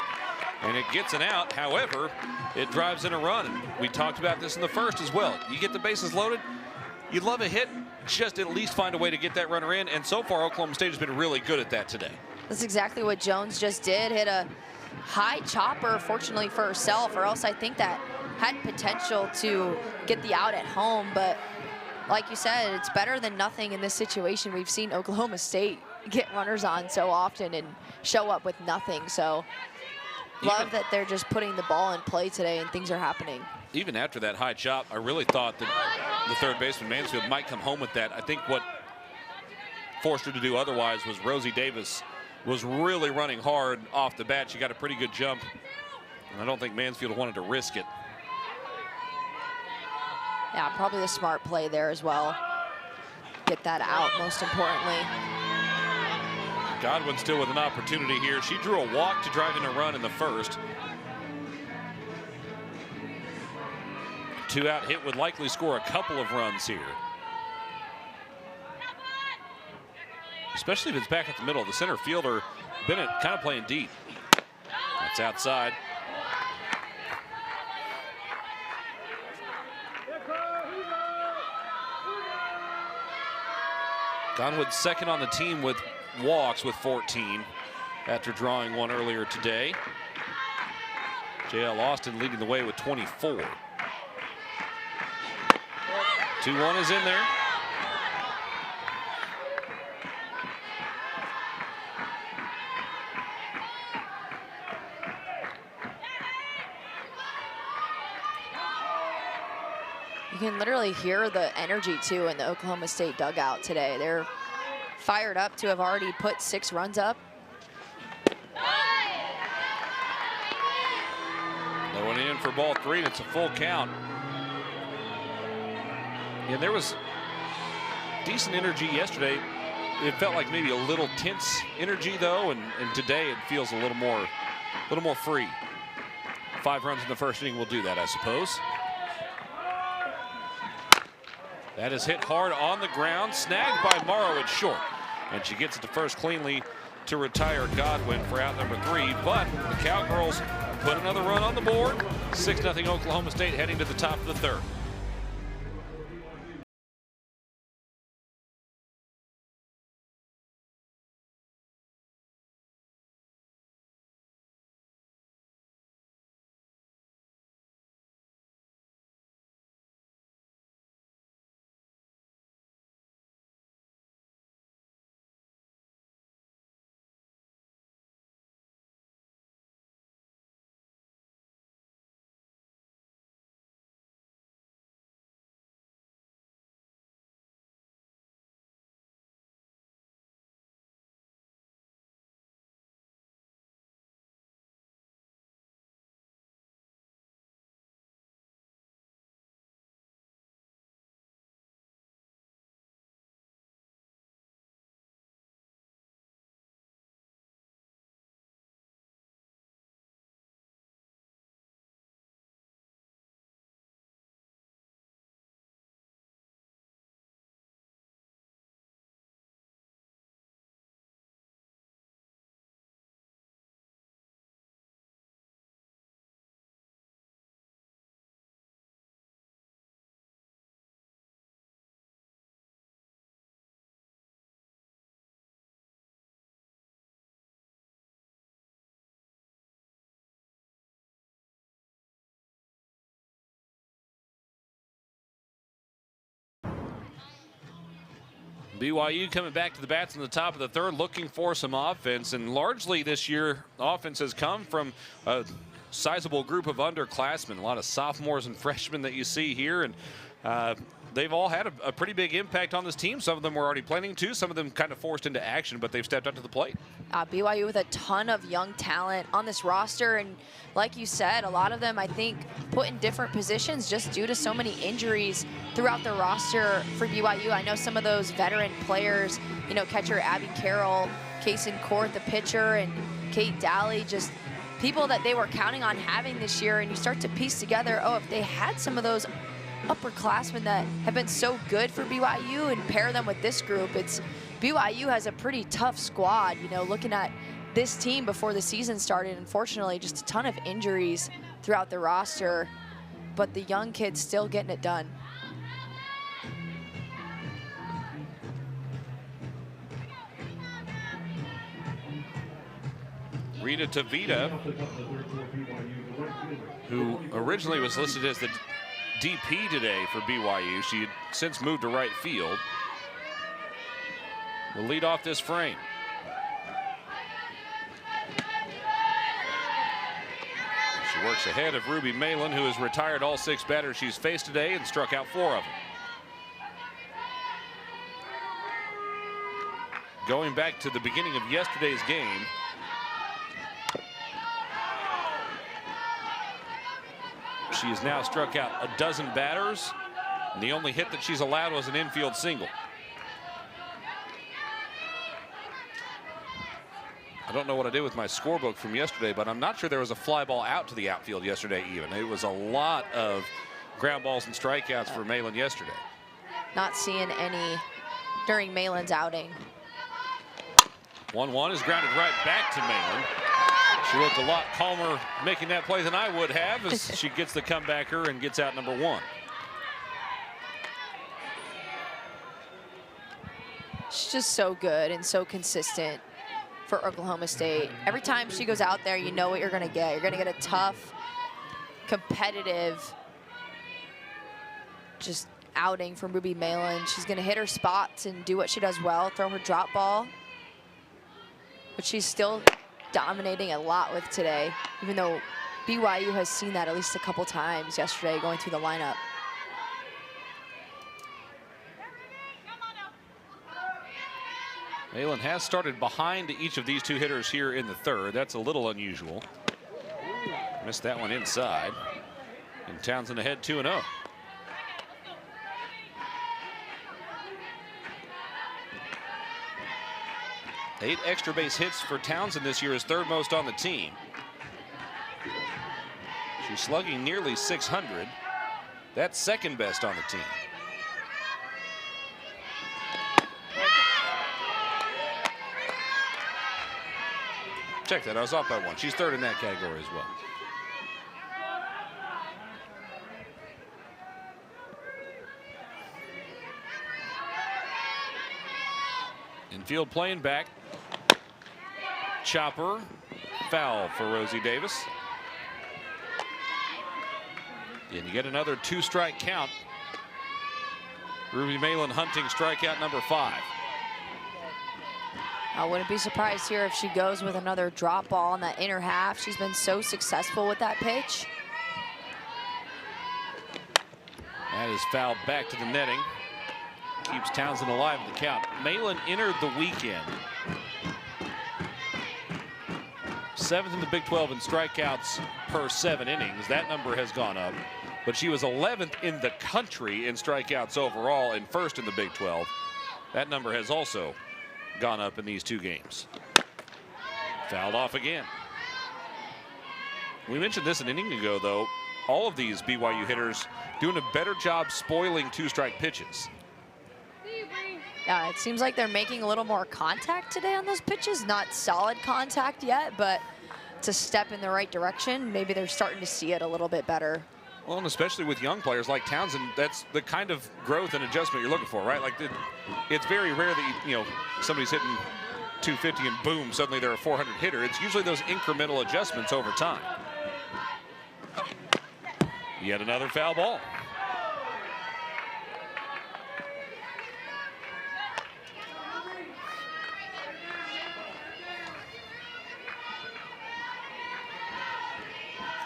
and it gets an out. However, it drives in a run. We talked about this in the 1st as well. You get the bases loaded, you'd love a hit, just at least find a way to get that runner in, and so far Oklahoma State has been really good at that today. That's exactly what Jones just did. Hit a high chopper, fortunately for herself, or else I think that had potential to get the out at home. But like you said, it's better than nothing in this situation. We've seen Oklahoma State get runners on so often and show up with nothing. So love that they're just putting the ball in play today and things are happening. Even after that high chop, I really thought that the 3rd baseman, Mansfield, might come home with that. I think what forced her to do otherwise was Rosie Davis was really running hard off the bat. She got a pretty good jump, and I don't think Mansfield wanted to risk it. Yeah, probably the smart play there as well. Get that out, most importantly. Godwin still with an opportunity here. She drew a walk to drive in a run in the 1st. 2-out hit would likely score a couple of runs here, especially if it's back at the middle. The center fielder, Bennett, kind of playing deep. That's outside. Gonwood's 2nd on the team with walks with 14 after drawing 1 earlier today. J.L. Austin leading the way with 24. 2-1 is in there. You can literally hear the energy, too, in the Oklahoma State dugout today. They're fired up to have already put 6 runs up. They went in for ball 3, and it's a full count. And there was decent energy yesterday. It felt like maybe a little tense energy, though, and today it feels a little more free. 5 runs in the first inning will do that, I suppose. That is hit hard on the ground, snagged by Morrow at short. And she gets it to first cleanly to retire Godwin for out number 3. But the Cowgirls put another run on the board. 6-0 Oklahoma State heading to the top of the 3rd. BYU coming back to the bats in the top of the 3rd, looking for some offense. And largely this year, offense has come from a sizable group of underclassmen. A lot of sophomores and freshmen that you see here. And they've all had a pretty big impact on this team. Some of them were already planning to. Some of them kind of forced into action, but they've stepped up to the plate. BYU with a ton of young talent on this roster. And like you said, a lot of them, I think, put in different positions just due to so many injuries throughout the roster for BYU. I know some of those veteran players, you know, catcher Abby Carroll, Kason Court, the pitcher, and Kate Daly, just people that they were counting on having this year. And you start to piece together, oh, if they had some of those upperclassmen that have been so good for BYU and pair them with this group, BYU has a pretty tough squad. You know, looking at this team before the season started, unfortunately, just a ton of injuries throughout the roster, but the young kids still getting it done. Rita Tavita, who originally was listed as the DP today for BYU. She had since moved to right field. Will lead off this frame. She works ahead of Ruby Malin, who has retired all 6 batters she's faced today and struck out 4 of them. Going back to the beginning of yesterday's game, she has now struck out a dozen batters, and the only hit that she's allowed was an infield single. I don't know what I did with my scorebook from yesterday, but I'm not sure there was a fly ball out to the outfield yesterday even. It was a lot of ground balls and strikeouts for Malin yesterday. Not seeing any during Malin's outing. 1-1 is grounded right back to Malin. She looked a lot calmer making that play than I would have as she gets the comebacker and gets out number 1. She's just so good and so consistent for Oklahoma State. Every time she goes out there, you know what you're going to get. You're going to get a tough, competitive, just outing from Ruby Malin. She's going to hit her spots and do what she does well, throw her drop ball. But she's still dominating a lot with today, even though BYU has seen that at least a couple times yesterday going through the lineup. Malin has started behind each of these two hitters here in the third. That's a little unusual. Missed that one inside. And Townsend ahead 2-0. Eight extra base hits for Townsend this year is third most on the team. She's slugging nearly 600. That's second best on the team. Check that, I was off by one. She's third in that category as well. Infield playing back. Chopper, foul for Rosie Davis. And you get another 2-strike count. Ruby Malin hunting strikeout number 5. I wouldn't be surprised here if she goes with another drop ball in that inner half. She's been so successful with that pitch. That is fouled back to the netting. Keeps Townsend alive in the count. Malin entered the weekend 7th in the Big 12 in strikeouts per 7 innings. That number has gone up. But she was 11th in the country in strikeouts overall and first in the Big 12. That number has also gone up in these 2 games. Fouled off again. We mentioned this an inning ago, though. All of these BYU hitters doing a better job spoiling 2-strike pitches. Yeah, it seems like they're making a little more contact today on those pitches. Not solid contact yet, but it's a step in the right direction. Maybe they're starting to see it a little bit better. Well, and especially with young players like Townsend, that's the kind of growth and adjustment you're looking for, right? Like, it's very rare that, you know, somebody's hitting 250 and boom, suddenly they're a 400 hitter. It's usually those incremental adjustments over time. Yet another foul ball.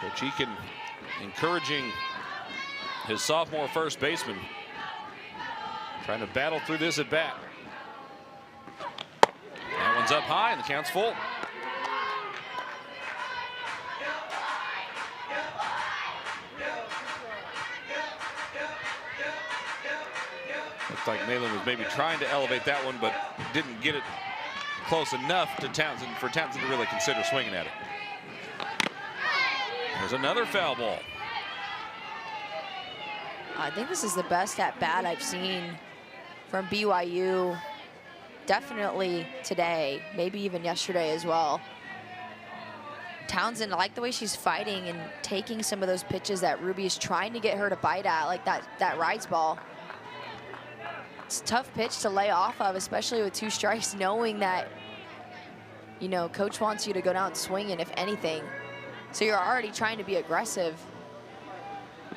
Coach Eakin encouraging his sophomore first baseman, trying to battle through this at bat. That one's up high and the count's full. Looked like Malin was maybe trying to elevate that one, but didn't get it close enough to Townsend for Townsend to really consider swinging at it. There's another foul ball. I think this is the best at bat I've seen from BYU. Definitely today, maybe even yesterday as well. Townsend, I like the way she's fighting and taking some of those pitches that Ruby is trying to get her to bite at, like that rise ball. It's a tough pitch to lay off of, especially with 2 strikes, knowing that, you know, coach wants you to go down swinging, if anything. So you're already trying to be aggressive.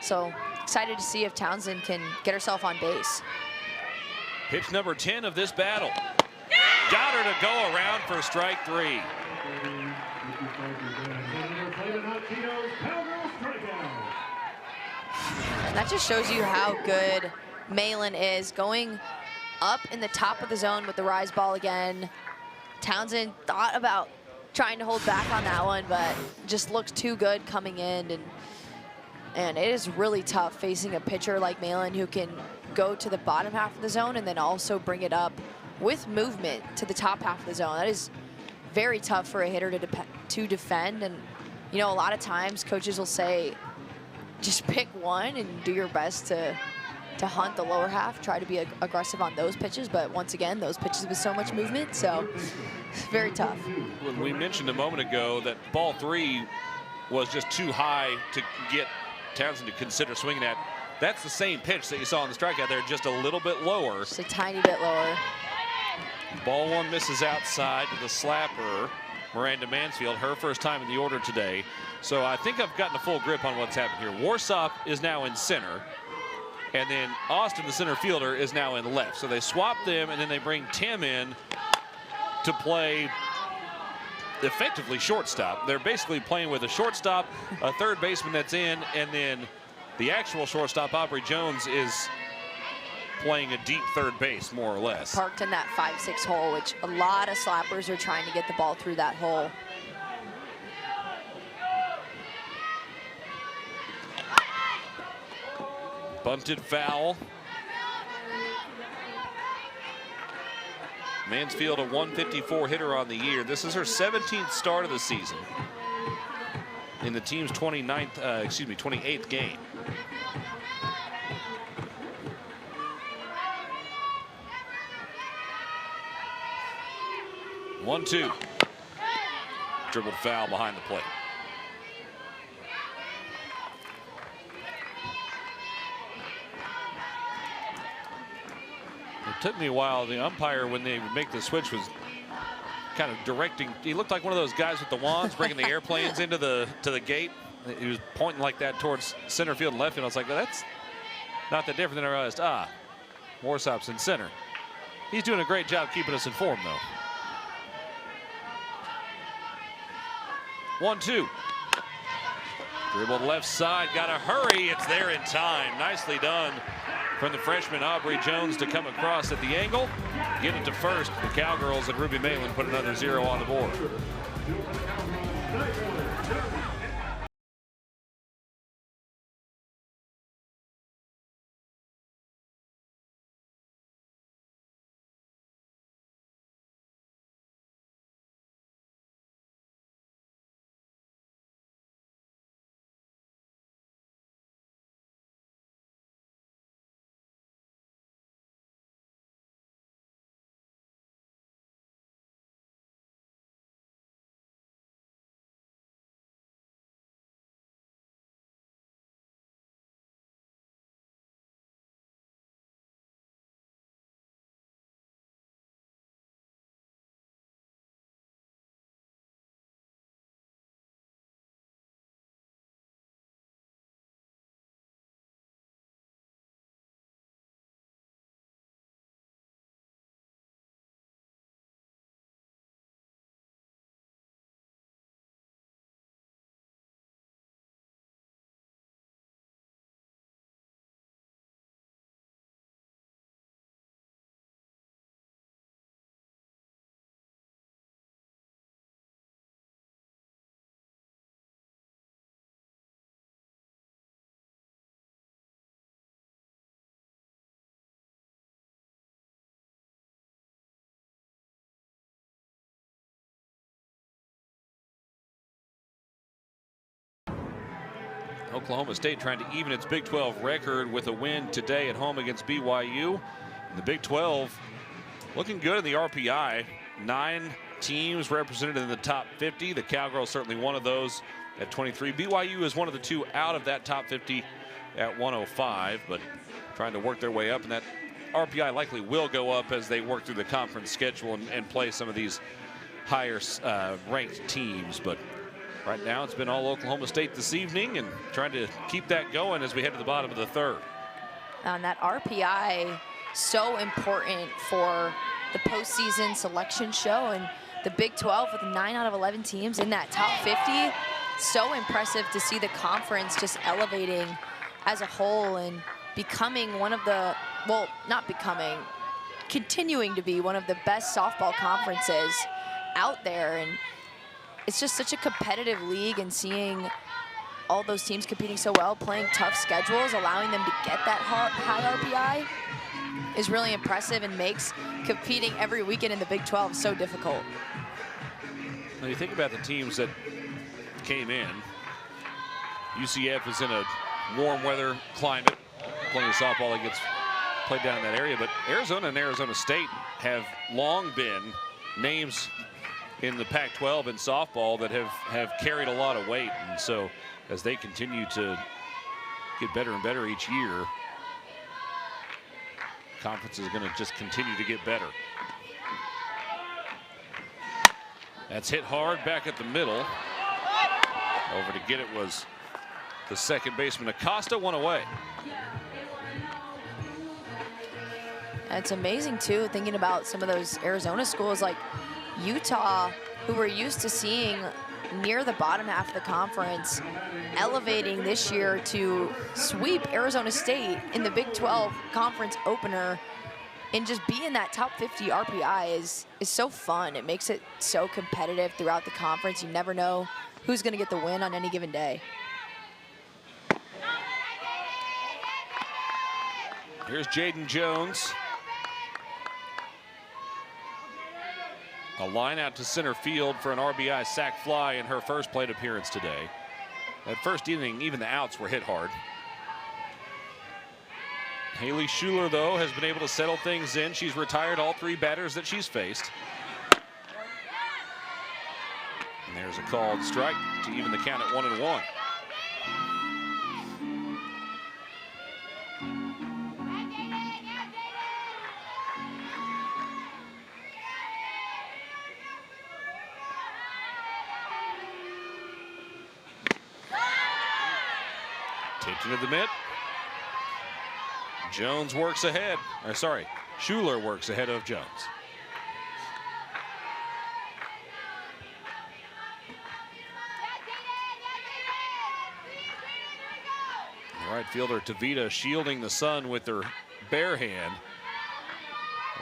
So excited to see if Townsend can get herself on base. Pitch number 10 of this battle. Got her to go around for strike 3. And that just shows you how good Malin is, going up in the top of the zone with the rise ball again. Townsend thought about trying to hold back on that one, but just looked too good coming in. And it is really tough facing a pitcher like Malin who can go to the bottom half of the zone and then also bring it up with movement to the top half of the zone. That is very tough for a hitter to defend. And, you know, a lot of times coaches will say, just pick one and do your best to hunt the lower half, try to be aggressive on those pitches. But once again, those pitches with so much movement, so very tough. When we mentioned a moment ago that ball 3 was just too high to get Townsend to consider swinging at, that's the same pitch that you saw in the strikeout there, just a little bit lower. Just a tiny bit lower. Ball 1 misses outside to the slapper, Miranda Mansfield, her first time in the order today. So I think I've gotten a full grip on what's happened here. Warsop is now in center, and then Austin, the center fielder, is now in left. So they swap them, and then they bring Tim in to play effectively shortstop. They're basically playing with a shortstop, a third baseman that's in, and then the actual shortstop, Aubrey Jones, is playing a deep third base, more or less. Parked in that 5-6 hole, which a lot of slappers are trying to get the ball through that hole. Bunted foul. Mansfield, a 154 hitter on the year. This is her 17th start of the season in the team's 28th game. One-two. Dribbled foul behind the plate. It took me a while. The umpire, when they would make the switch, was kind of directing. He looked like one of those guys with the wands bringing the airplanes into the gate. He was pointing like that towards center field and left field. I was like, well, that's not that different. Then I realized, Morsop's in center. He's doing a great job keeping us informed, though. 1-2. Dribbled left side, got to hurry. It's there in time. Nicely done from the freshman Aubrey Jones to come across at the angle, get it to first. The Cowgirls and Ruby Malin put another 0 on the board. Oklahoma State trying to even its Big 12 record with a win today at home against BYU. And the Big 12 looking good in the RPI. 9 teams represented in the top 50. The Cowgirls certainly one of those at 23. BYU is one of the 2 out of that top 50 at 105, but trying to work their way up. And that RPI likely will go up as they work through the conference schedule and play some of these higher ranked teams. But right now, it's been all Oklahoma State this evening and trying to keep that going as we head to the bottom of the third. And that RPI, so important for the postseason selection show. And the Big 12 with 9 out of 11 teams in that top 50. So impressive to see the conference just elevating as a whole and becoming one of the, well, not becoming, continuing to be one of the best softball conferences out there. And it's just such a competitive league, and seeing all those teams competing so well, playing tough schedules, allowing them to get that high RPI is really impressive and makes competing every weekend in the Big 12 so difficult. When you think about the teams that came in, UCF is in a warm weather climate, playing softball that gets played down in that area, but Arizona and Arizona State have long been names in the Pac-12 in softball that have carried a lot of weight. And so as they continue to get better and better each year, conference is going to just continue to get better. That's hit hard back at the middle. Over to get it was the second baseman Acosta, one away. It's amazing too, thinking about some of those Arizona schools like Utah, who we're used to seeing near the bottom half of the conference, elevating this year to sweep Arizona State in the Big 12 conference opener, and just be in that top 50 RPI is so fun. It makes it so competitive throughout the conference. You never know who's going to get the win on any given day. Here's Jaden Jones. A line out to center field for an RBI sac fly in her first plate appearance today. That first inning, even the outs were hit hard. Haley Schuler, though, has been able to settle things in. She's retired all 3 batters that she's faced. And there's a called strike to even the count at 1-1. Tipped into the mitt. Jones works ahead. Or sorry, Schuler works ahead of Jones. The right fielder Tavita shielding the sun with her bare hand.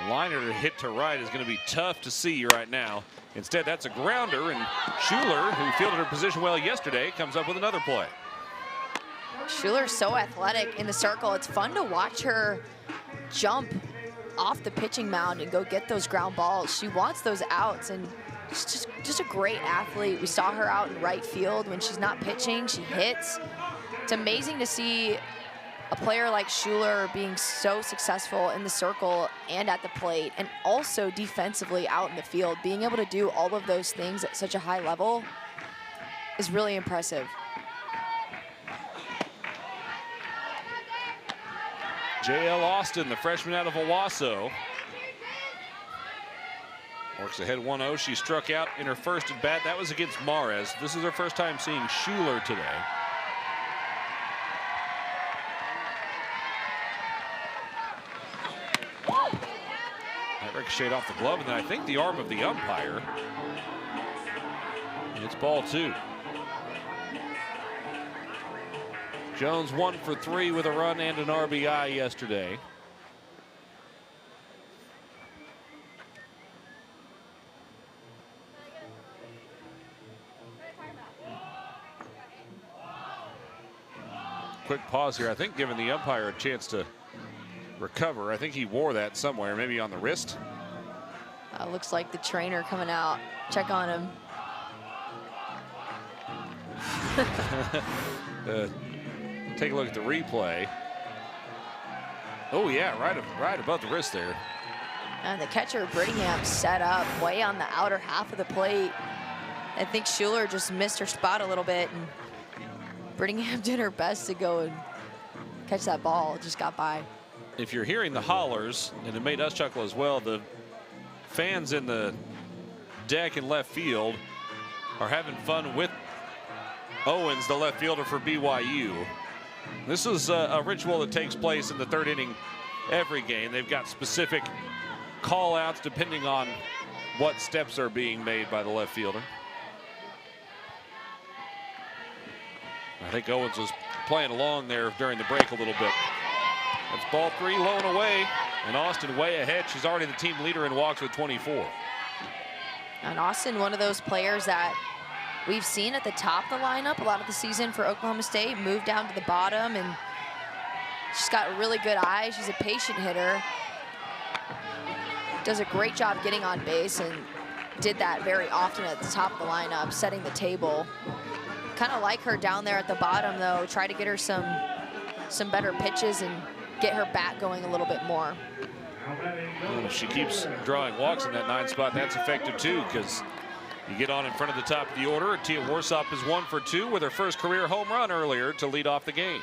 A liner to hit to right is going to be tough to see right now. Instead, that's a grounder, and Schuler, who fielded her position well yesterday, comes up with another play. Schuler's so athletic in the circle. It's fun to watch her jump off the pitching mound and go get those ground balls. She wants those outs, and she's just a great athlete. We saw her out in right field. When she's not pitching, she hits. It's amazing to see a player like Schuler being so successful in the circle and at the plate, and also defensively out in the field. Being able to do all of those things at such a high level is really impressive. J.L. Austin, the freshman out of Owasso. Works ahead 1-0. She struck out in her first at bat. That was against Mares. This is her first time seeing Schuler today. That ricocheted off the glove, and then I think the arm of the umpire. And it's ball 2. Jones 1 for 3 with a run and an RBI yesterday. Quick pause here. I think giving the umpire a chance to recover. I think he wore that somewhere, maybe on the wrist. Looks like the trainer coming out. Check on him. Take a look at the replay. Oh yeah, right above the wrist there. And the catcher, Brittingham, set up way on the outer half of the plate. I think Schuler just missed her spot a little bit, and Brittingham did her best to go and catch that ball. It just got by. If you're hearing the hollers, and it made us chuckle as well, the fans in the deck in left field are having fun with Owens, the left fielder for BYU. This is a ritual that takes place in the 3rd inning every game. They've got specific call outs depending on what steps are being made by the left fielder. I think Owens was playing along there during the break a little bit. That's ball 3, low and away, and Austin way ahead. She's already the team leader in walks with 24. And Austin, one of those players that we've seen at the top of the lineup a lot of the season for Oklahoma State, move down to the bottom, and she's got really good eyes. She's a patient hitter. Does a great job getting on base, and did that very often at the top of the lineup, setting the table. Kind of like her down there at the bottom, though. Try to get her some better pitches and get her bat going a little bit more. Well, if she keeps drawing walks in that 9 spot, that's effective too, because you get on in front of the top of the order. Tia Warsop is 1 for 2 with her first career home run earlier to lead off the game.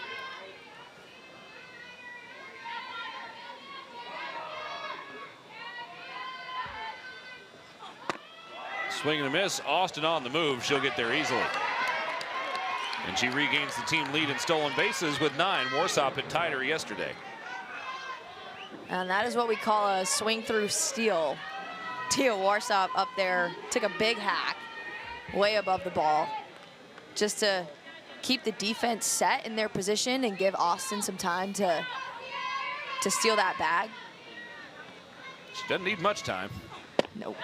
Swing and a miss. Austin on the move. She'll get there easily. And she regains the team lead in stolen bases with 9. Warsop had tied her yesterday. And that is what we call a swing through steal. Tia Warsop up there took a big hack, way above the ball, just to keep the defense set in their position and give Austin some time to steal that bag. She doesn't need much time. Nope.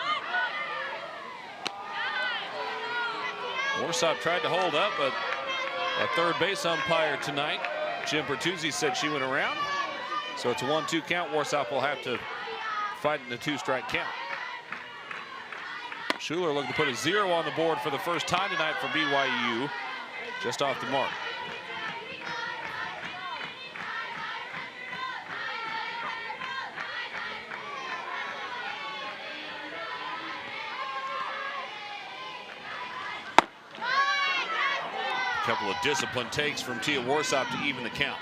Warsop tried to hold up, but our third base umpire tonight, Jim Bertuzzi, said she went around. So it's a 1-2 count. Warsop will have to fight in a 2-strike count. Schuler looking to put a 0 on the board for the first time tonight for BYU, just off the mark. A couple of disciplined takes from Tia Warsop to even the count.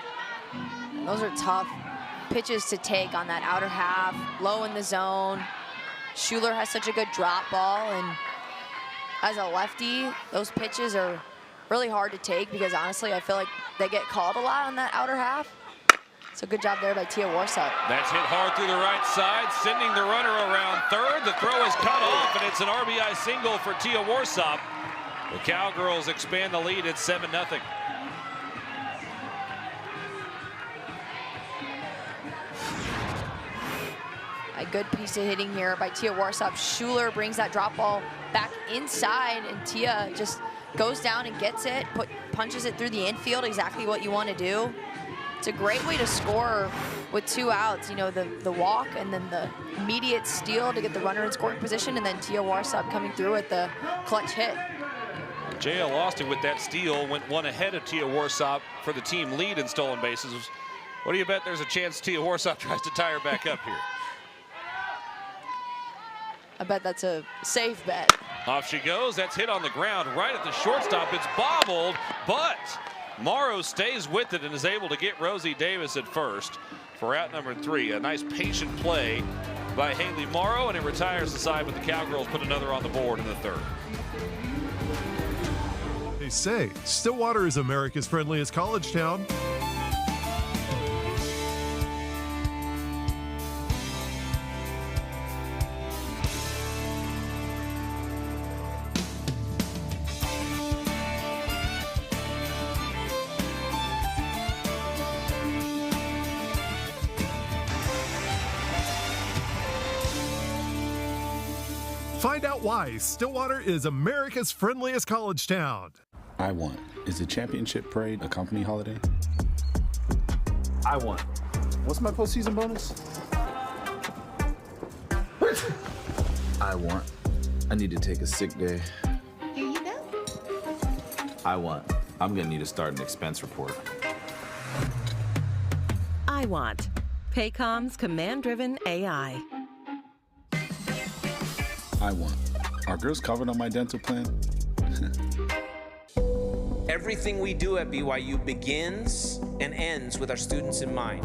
Those are tough pitches to take on that outer half, low in the zone. Schuler has such a good drop ball, and as a lefty, those pitches are really hard to take because honestly, I feel like they get called a lot on that outer half. So good job there by Tia Warsop. That's hit hard through the right side, sending the runner around third. The throw is cut off, and it's an RBI single for Tia Warsop. The Cowgirls expand the lead at 7-0. A good piece of hitting here by Tia Warsop. Schuler brings that drop ball back inside, and Tia just goes down and gets it, punches it through the infield, exactly what you want to do. It's a great way to score with 2 outs. You know, the walk and then the immediate steal to get the runner in scoring position, and then Tia Warsop coming through with the clutch hit. J.L. Austin with that steal went 1 ahead of Tia Warsop for the team lead in stolen bases. What do you bet there's a chance Tia Warsop tries to tie her back up here? I bet that's a safe bet. Off she goes. That's hit on the ground right at the shortstop. It's bobbled, but Morrow stays with it and is able to get Rosie Davis at first for out number 3. A nice patient play by Haley Morrow, and it retires the side, but the Cowgirls put another on the board in the 3rd. They say Stillwater is America's friendliest college town. Find out why Stillwater is America's friendliest college town. I want. Is the championship parade a company holiday? I want. What's my postseason bonus? I want. I need to take a sick day. Here you go. I want. I'm gonna need to start an expense report. I want. Paycom's command-driven AI. I want. Are girls covered on my dental plan? Everything we do at BYU begins and ends with our students in mind.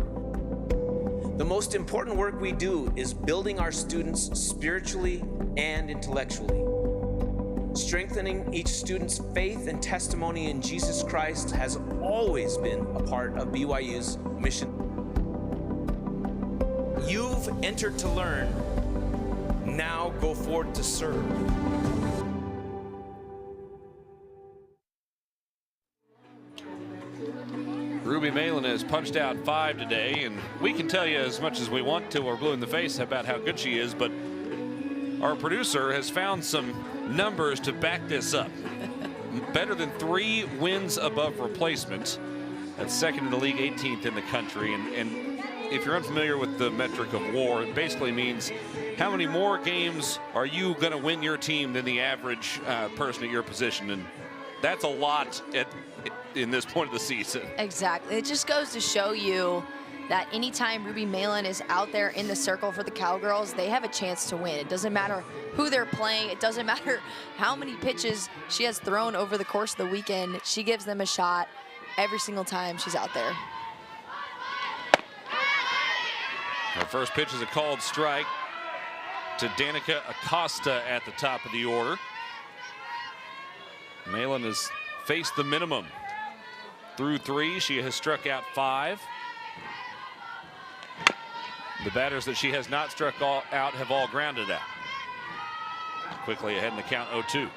The most important work we do is building our students spiritually and intellectually. Strengthening each student's faith and testimony in Jesus Christ has always been a part of BYU's mission. You've entered to learn. Now go forth to serve. Ruby Malin has punched out 5 today, and we can tell you as much as we want to or blue in the face about how good she is, but our producer has found some numbers to back this up. Better than 3 wins above replacement. That's second in the league, 18th in the country. And if you're unfamiliar with the metric of WAR, it basically means how many more games are you going to win your team than the average person at your position. And that's a lot in this point of the season. Exactly. It just goes to show you that anytime Ruby Malin is out there in the circle for the Cowgirls, they have a chance to win. It doesn't matter who they're playing. It doesn't matter how many pitches she has thrown over the course of the weekend. She gives them a shot every single time she's out there. Her first pitch is a called strike to Danica Acosta at the top of the order. Malin has faced the minimum through 3. She has struck out 5. The batters that she has not struck out have all grounded out. Quickly ahead in the count, 0-2.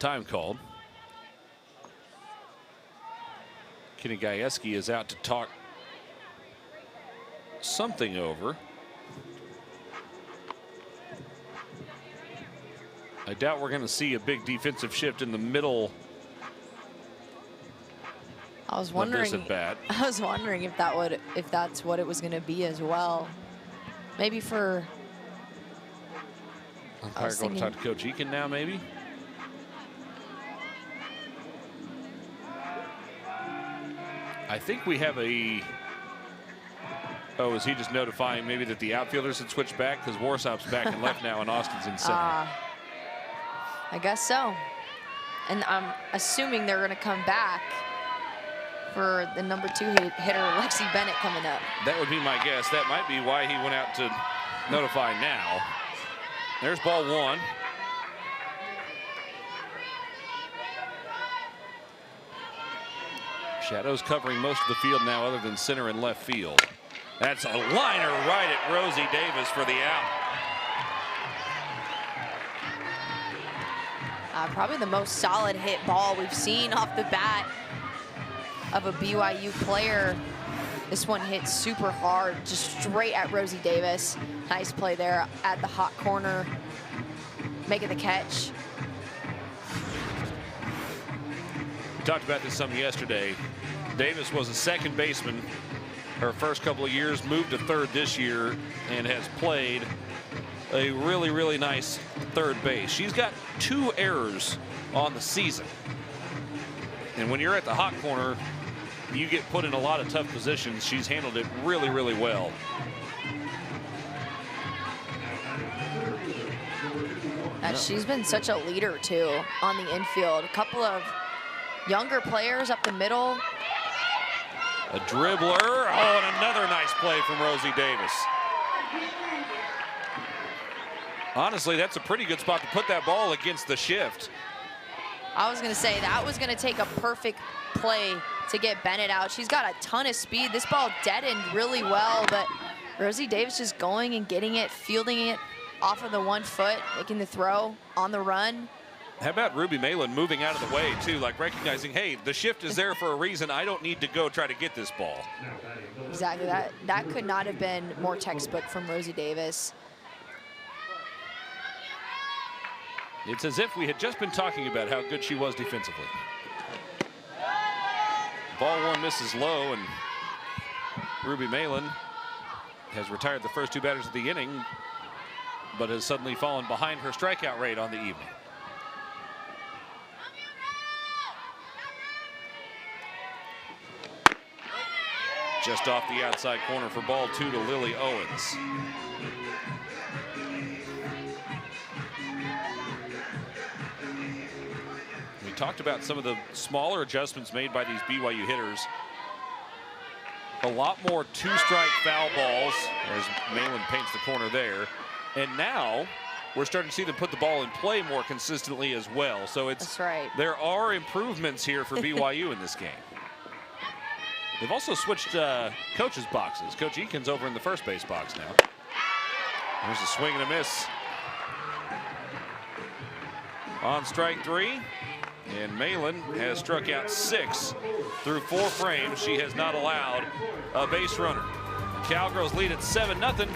time called. Kenny Gajewski is out to talk something over. I doubt we're going to see a big defensive shift in the middle. I was wondering if that's what it was going to be as well. Maybe for. Umpire going to talk to Coach Eakin now, maybe. I think we have a. Oh, is he just notifying maybe that the outfielders had switched back because Warsop's back and left now and Austin's in center? I guess so. And I'm assuming they're going to come back for the number 2 hitter, Lexi Bennett, coming up. That would be my guess. That might be why he went out to notify now. There's ball 1. Shadows covering most of the field now other than center and left field. That's a liner right at Rosie Davis for the out. Probably the most solid hit ball we've seen off the bat of a BYU player. This one hit super hard, just straight at Rosie Davis. Nice play there at the hot corner, making the catch. We talked about this some yesterday. Davis was a second baseman her first couple of years, moved to third this year, and has played a really, really nice third base. She's got 2 errors on the season. And when you're at the hot corner, you get put in a lot of tough positions. She's handled it really, really well. She's been such a leader, too, on the infield. A couple of younger players up the middle. A dribbler. Oh, and another nice play from Rosie Davis. Honestly, that's a pretty good spot to put that ball against the shift. I was going to say that was going to take a perfect play to get Bennett out. She's got a ton of speed. This ball deadened really well, but Rosie Davis just going and getting it, fielding it off of the 1 foot, making the throw on the run. How about Ruby Malin moving out of the way, too, like recognizing, hey, the shift is there for a reason. I don't need to go try to get this ball. Exactly. That could not have been more textbook from Rosie Davis. It's as if we had just been talking about how good she was defensively. Ball 1 misses low, and Ruby Malin has retired the first 2 batters of the inning, but has suddenly fallen behind her strikeout rate on the evening. Just off the outside corner for ball 2 to Lily Owens. We talked about some of the smaller adjustments made by these BYU hitters. A lot more 2-strike foul balls, as Malin paints the corner there. And now we're starting to see them put the ball in play more consistently as well. So That's right. There are improvements here for BYU in this game. They've also switched coaches' boxes. Coach Eakin's over in the first base box now. There's a swing and a miss. On strike 3. And Malin has struck out 6 through 4 frames. She has not allowed a base runner. Cowgirls lead at 7-0.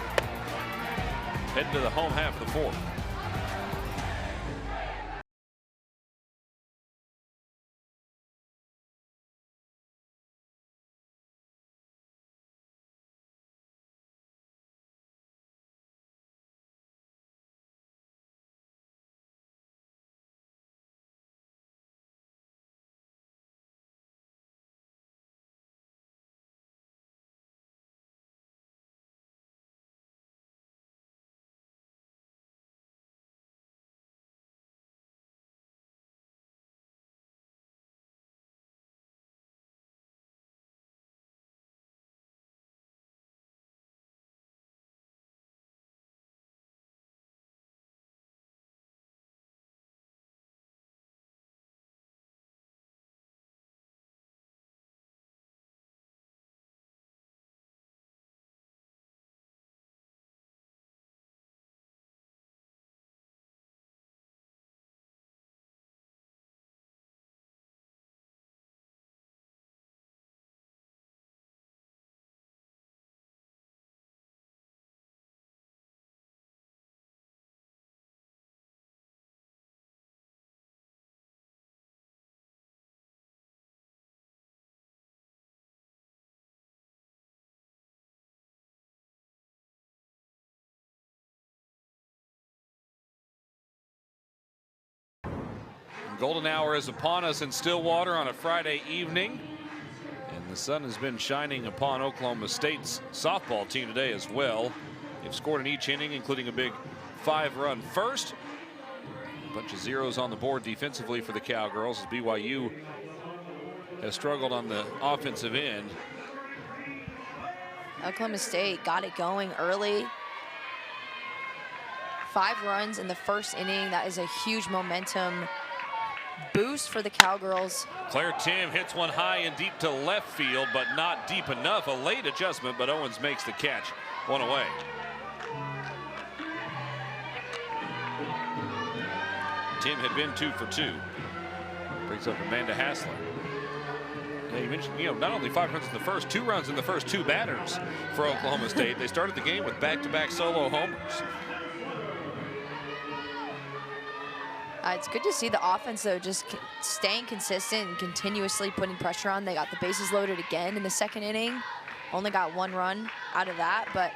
Heading to the home half of the 4th. Golden hour is upon us in Stillwater on a Friday evening. And the sun has been shining upon Oklahoma State's softball team today as well. They've scored in each inning, including a big 5-run first. A bunch of zeros on the board defensively for the Cowgirls as BYU has struggled on the offensive end. Oklahoma State got it going early. 5 runs in the first inning. That is a huge momentum boost for the Cowgirls. Claire Tim hits one high and deep to left field, but not deep enough. A late adjustment, but Owens makes the catch. One away. Tim had been 2 for 2. Brings up Amanda Hassler. Yeah, you mentioned, not only 5 runs in the first, 2 runs in the first 2 batters for Oklahoma State. They started the game with back-to-back solo homers. It's good to see the offense, though, just staying consistent and continuously putting pressure on. They got the bases loaded again in the second inning. Only got 1 run out of that, but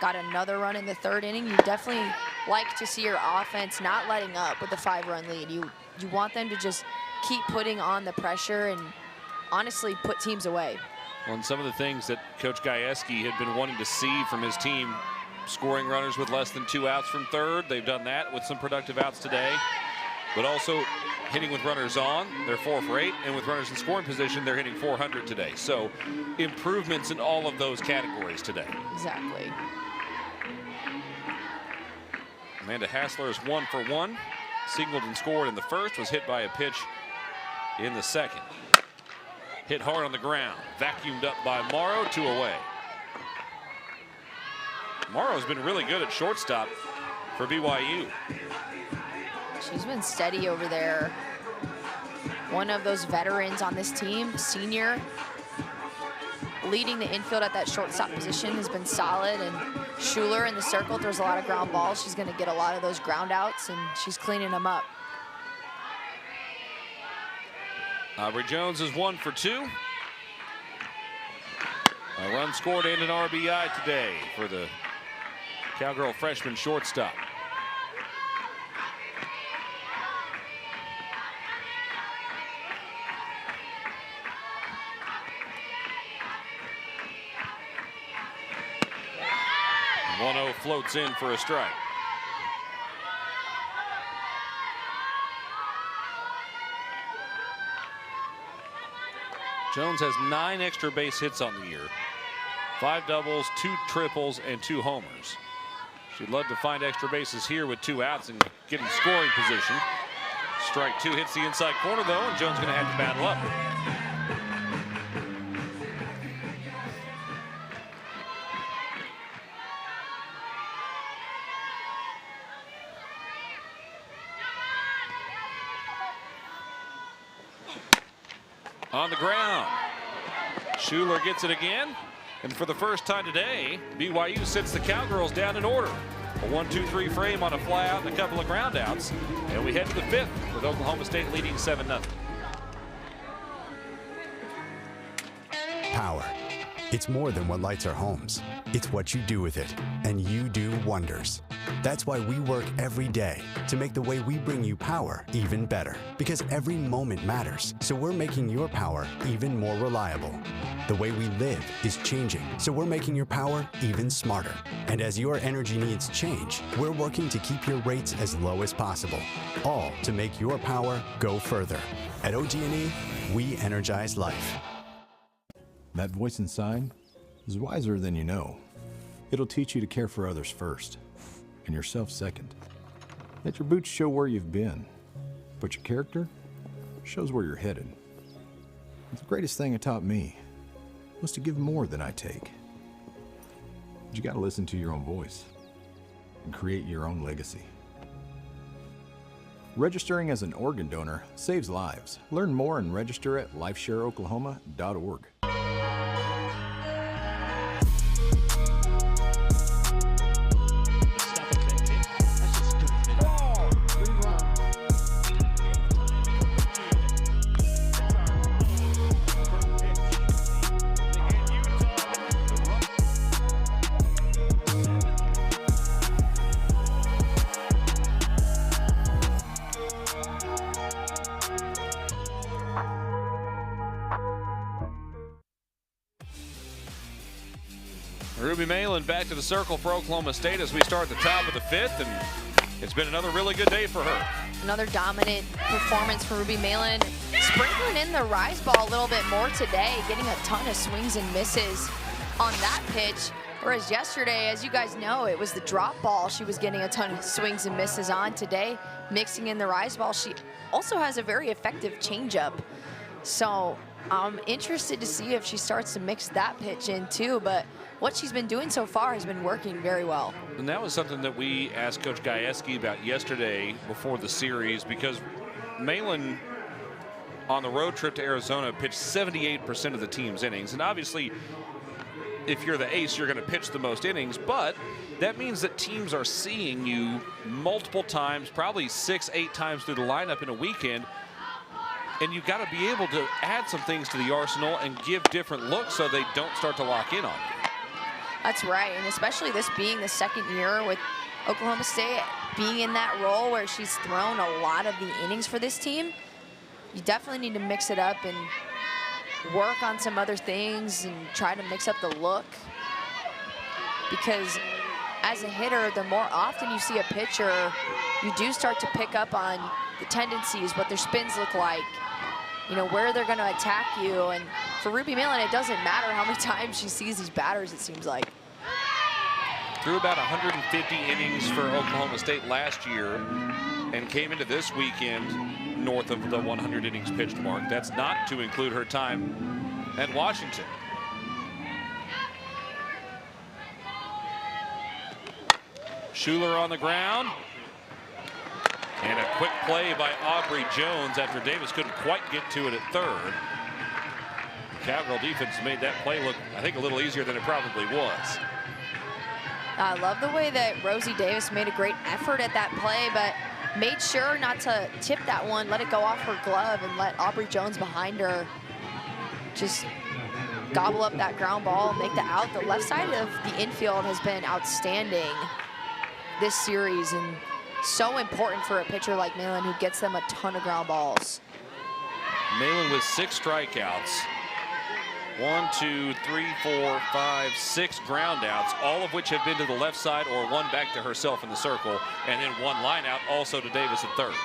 got another run in the third inning. You definitely like to see your offense not letting up with the 5-run lead. You want them to just keep putting on the pressure and honestly put teams away. Well, and some of the things that Coach Gajewski had been wanting to see from his team, scoring runners with less than 2 outs from third. They've done that with some productive outs today. But also hitting with runners on, they're 4 for 8, and with runners in scoring position, they're hitting .400 today. So improvements in all of those categories today. Exactly. Amanda Hassler is 1 for 1. Singled and scored in the first, was hit by a pitch in the second. Hit hard on the ground, vacuumed up by Morrow, 2 away. Morrow's been really good at shortstop for BYU. She's been steady over there. One of those veterans on this team, senior, leading the infield at that shortstop position, has been solid. And Schuler in the circle throws a lot of ground balls. She's going to get a lot of those ground outs, and she's cleaning them up. Aubrey Jones is 1 for 2. A run scored and an RBI today for the Cowgirl freshman shortstop. Floats in for a strike. Jones has 9 extra base hits on the year. 5 doubles, 2 triples, and 2 homers. She'd love to find extra bases here with 2 outs and get in scoring position. Strike 2 hits the inside corner, though, and Jones going to have to battle up. On the ground. Schuler gets it again. And for the first time today, BYU sits the Cowgirls down in order. A 1-2-3 frame on a fly out and a couple of ground outs. And we head to the 5th with Oklahoma State leading 7-0. Power. It's more than what lights our homes. It's what you do with it. And you do wonders. That's why we work every day to make the way we bring you power even better. Because every moment matters, so we're making your power even more reliable. The way we live is changing, so we're making your power even smarter. And as your energy needs change, we're working to keep your rates as low as possible. All to make your power go further. At OG&E, we energize life. That voice inside is wiser than you know. It'll teach you to care for others first, and yourself second. Let your boots show where you've been, but your character shows where you're headed. The greatest thing it taught me was to give more than I take. But you gotta listen to your own voice and create your own legacy. Registering as an organ donor saves lives. Learn more and register at lifeshareoklahoma.org. Ruby Malin back to the circle for Oklahoma State as we start the top of the 5th, and it's been another really good day for her. Another dominant performance for Ruby Malin, sprinkling in the rise ball a little bit more today, getting a ton of swings and misses on that pitch. Whereas yesterday, as you guys know, it was the drop ball she was getting a ton of swings and misses on. Today, mixing in the rise ball, she also has a very effective changeup. So I'm interested to see if she starts to mix that pitch in too, but what she's been doing so far has been working very well. And that was something that we asked Coach Gajewski about yesterday before the series, because Malin on the road trip to Arizona pitched 78% of the team's innings. And obviously, if you're the ace, you're going to pitch the most innings, but that means that teams are seeing you multiple times, probably 6-8 times through the lineup in a weekend. And you've got to be able to add some things to the arsenal and give different looks so they don't start to lock in on you. That's right, and especially this being the second year with Oklahoma State being in that role where she's thrown a lot of the innings for this team, you definitely need to mix it up and work on some other things and try to mix up the look. Because as a hitter, the more often you see a pitcher, you do start to pick up on the tendencies, what their spins look like, you know, where they're going to attack you. And for Ruby Malin, it doesn't matter how many times she sees these batters, it seems like. Threw about 150 innings for Oklahoma State last year and came into this weekend north of the 100 innings pitched mark. That's not to include her time at Washington. Schuler on the ground. And a quick play by Aubrey Jones after Davis couldn't quite get to it at third. Cowgirl defense made that play look, I think, a little easier than it probably was. I love the way that Rosie Davis made a great effort at that play, but made sure not to tip that one, let it go off her glove, and let Aubrey Jones behind her just gobble up that ground ball and make the out. The left side of the infield has been outstanding this series, and so important for a pitcher like Malin who gets them a ton of ground balls. Malin with 6 strikeouts. 1, 2, 3, 4, 5, 6 ground outs, all of which have been to the left side or one back to herself in the circle, and then 1 line out also to Davis at third.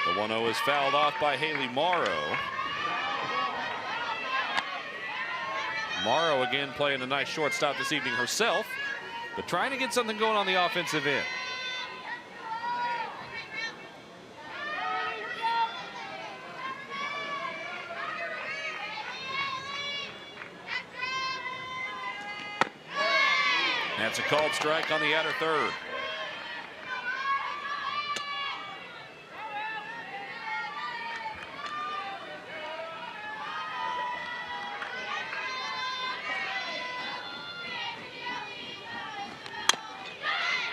The 1-0 is fouled off by Haley Morrow. Morrow again playing a nice shortstop this evening herself, but trying to get something going on the offensive end. That's a called strike on the outer third.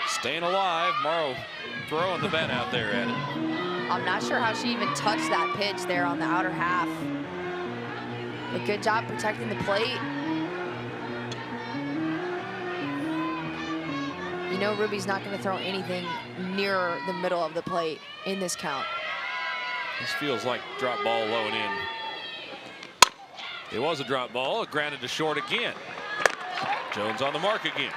Staying alive, Morrow throwing the bat out there at it. I'm not sure how she even touched that pitch there on the outer half. A good job protecting the plate. You know Ruby's not going to throw anything near the middle of the plate in this count. This feels like drop ball low and in. It was a drop ball, it grounded to short again. Jones on the mark again.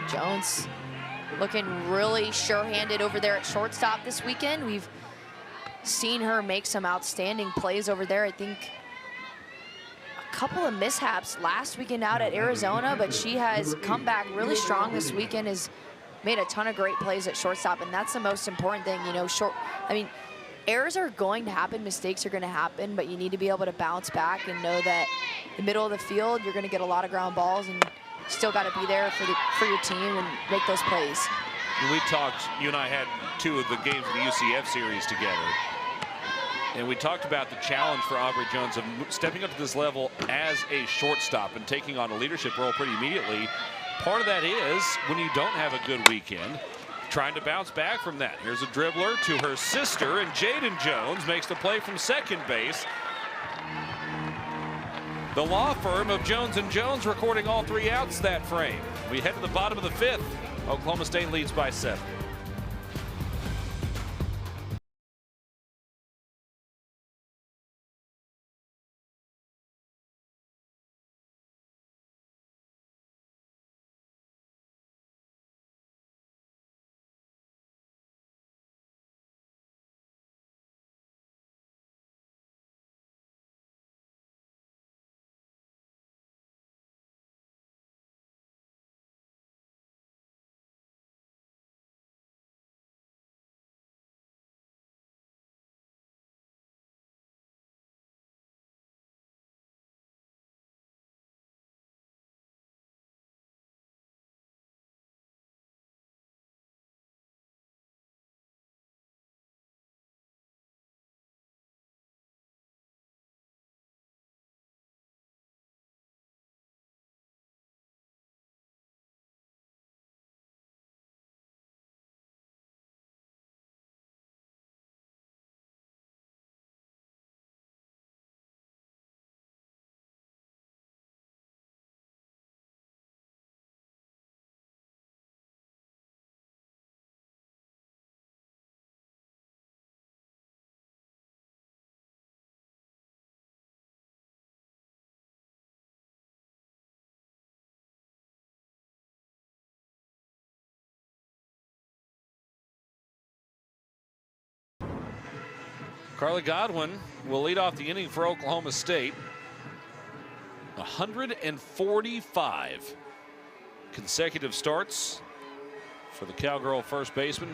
Jones looking really sure-handed over there at shortstop this weekend. We've seen her make some outstanding plays over there. I think a couple of mishaps last weekend out at Arizona, but she has come back really strong this weekend, has made a ton of great plays at shortstop, and that's the most important thing. You know, errors are going to happen, mistakes are going to happen, but you need to be able to bounce back and know that the middle of the field, you're going to get a lot of ground balls, and still got to be there for your team and make those plays. We talked, you and I had 2 of the games of the UCF series together, and we talked about the challenge for Aubrey Jones of stepping up to this level as a shortstop and taking on a leadership role pretty immediately. Part of that is when you don't have a good weekend, trying to bounce back from that. Here's a dribbler to her sister, and Jaden Jones makes the play from second base. The law firm of Jones & Jones recording all 3 outs that frame. We head to the bottom of the 5th. Oklahoma State leads by 7. Carly Godwin will lead off the inning for Oklahoma State. 145 consecutive starts for the Cowgirl first baseman.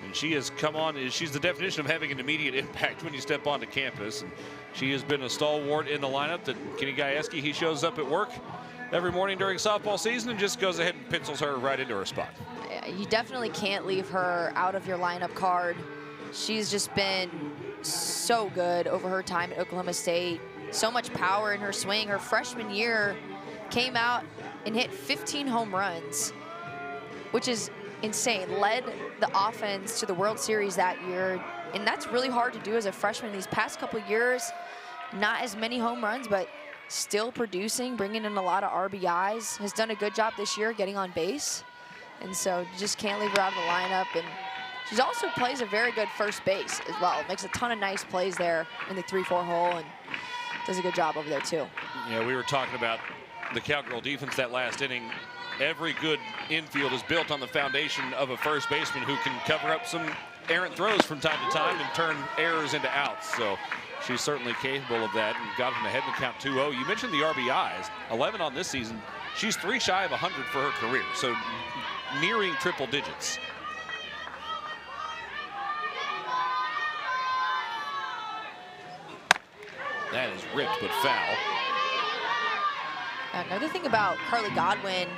And she has come on, she's the definition of having an immediate impact when you step onto campus. And she has been a stalwart in the lineup that Kenny Gajewski, he shows up at work every morning during softball season and just goes ahead and pencils her right into her spot. You definitely can't leave her out of your lineup card. She's just been so good over her time at Oklahoma State. So much power in her swing. Her freshman year came out and hit 15 home runs, which is insane. Led the offense to the World Series that year, and that's really hard to do as a freshman. These past couple years, not as many home runs, but still producing, bringing in a lot of RBIs. Has done a good job this year getting on base, and so you just can't leave her out of the lineup. And she also plays a very good first base as well. Makes a ton of nice plays there in the 3-4 hole and does a good job over there too. Yeah, we were talking about the Cowgirl defense that last inning. Every good infield is built on the foundation of a first baseman who can cover up some errant throws from time to time and turn errors into outs. So she's certainly capable of that and got him ahead in the count 2-0. You mentioned the RBIs, 11 on this season. She's 3 shy of 100 for her career, so nearing triple digits. That is ripped but foul. Another thing about Carly Godwin,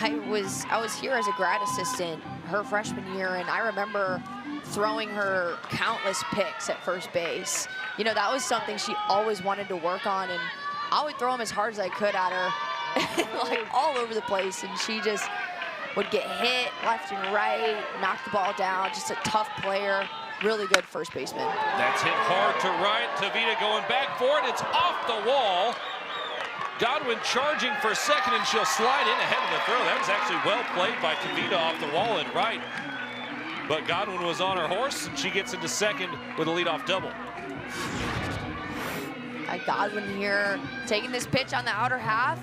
I was here as a grad assistant her freshman year, and I remember throwing her countless picks at first base. You know, that was something she always wanted to work on, and I would throw them as hard as I could at her, like all over the place, and she just would get hit left and right, knock the ball down. Just a tough player. Really good first baseman. That's hit hard to right. Tavita going back for it. It's off the wall. Godwin charging for second, and she'll slide in ahead of the throw. That was actually well played by Tavita off the wall and right. But Godwin was on her horse, and she gets into second with a leadoff double. Godwin here taking this pitch on the outer half,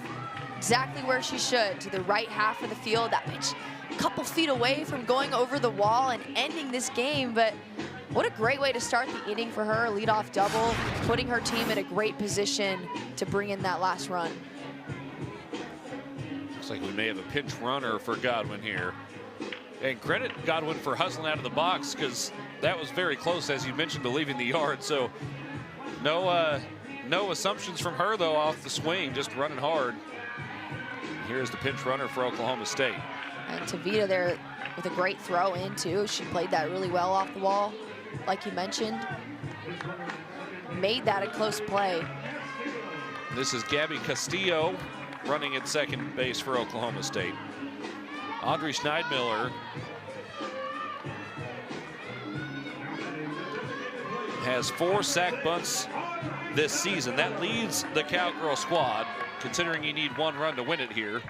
exactly where she should, to the right half of the field. That pitch a couple feet away from going over the wall and ending this game, but what a great way to start the inning for her. Leadoff double, putting her team in a great position to bring in that last run. Looks like we may have a pinch runner for Godwin here. And credit Godwin for hustling out of the box, because that was very close, as you mentioned, to leaving the yard. So no assumptions from her, though, off the swing, just running hard. Here's the pinch runner for Oklahoma State. And Tavita there with a great throw in, too. She played that really well off the wall, like you mentioned. Made that a close play. This is Gabby Castillo running at second base for Oklahoma State. Audrey Schneidmiller has 4 sack bunts this season. That leads the Cowgirl squad. Considering you need 1 run to win it here,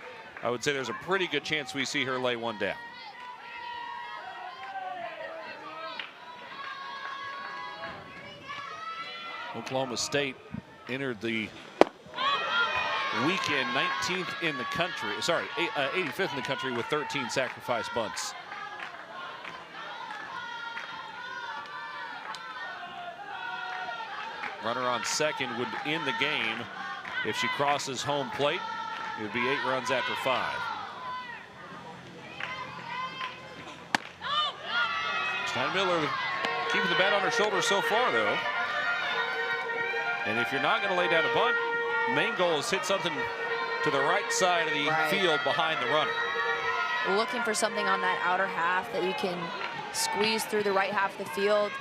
I would say there's a pretty good chance we see her lay one down. Oklahoma State entered the weekend 19th in the country, 85th in the country with 13 sacrifice bunts. Runner on second would end the game. If she crosses home plate, it would be 8 runs after 5. Schneidmiller keeping the bat on her shoulder so far, though. And if you're not going to lay down a bunt, main goal is hit something to the right side of the field behind the runner. Looking for something on that outer half that you can squeeze through the right half of the field.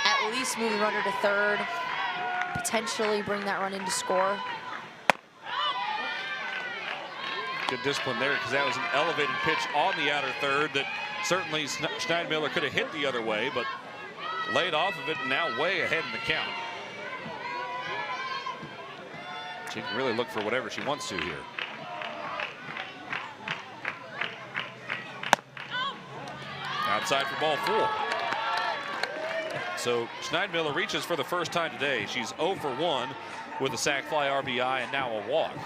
At least move the runner to third. Potentially bring that run in to score. Good discipline there, because that was an elevated pitch on the outer third that certainly Schneidmiller could have hit the other way, but laid off of it and now way ahead in the count. She can really look for whatever she wants to here. Outside for ball 4. So Schneidmiller reaches for the first time today. She's 0 for 1 with a sac fly, RBI, and now a walk.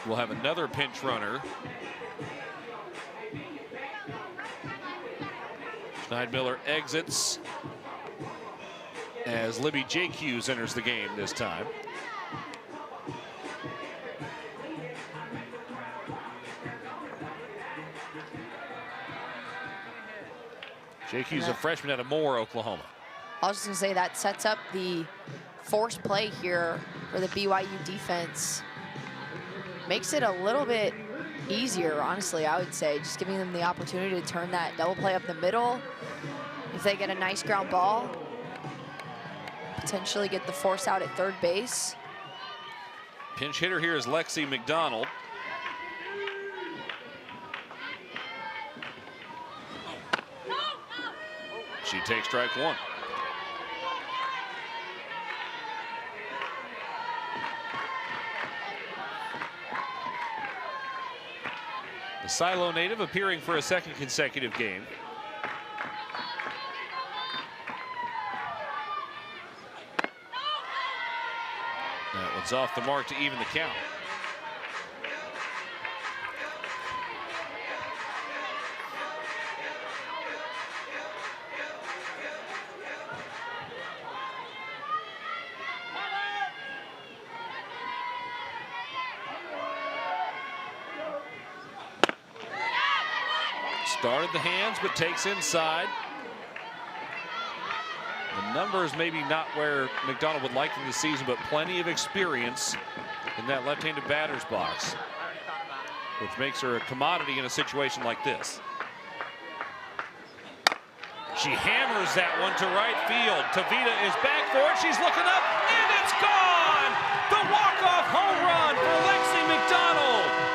We'll have another pinch runner. Miller exits as Libby J.Hughes enters the game this time. J.Hughes, a freshman out of Moore, Oklahoma. I was just going to say that sets up the forced play here for the BYU defense. Makes it a little bit easier, honestly, I would say. Just giving them the opportunity to turn that double play up the middle. If they get a nice ground ball, potentially get the force out at third base. Pinch hitter here is Lexi McDonald. She takes strike one. The Silo native appearing for a second consecutive game. That one's off the mark to even the count. Started the hands, but takes inside. The numbers maybe not where McDonald would like in the season, but plenty of experience in that left-handed batter's box, which makes her a commodity in a situation like this. She hammers that one to right field. Tavita is back for it. She's looking up, and it's gone! The walk-off home run for Lexi McDonald.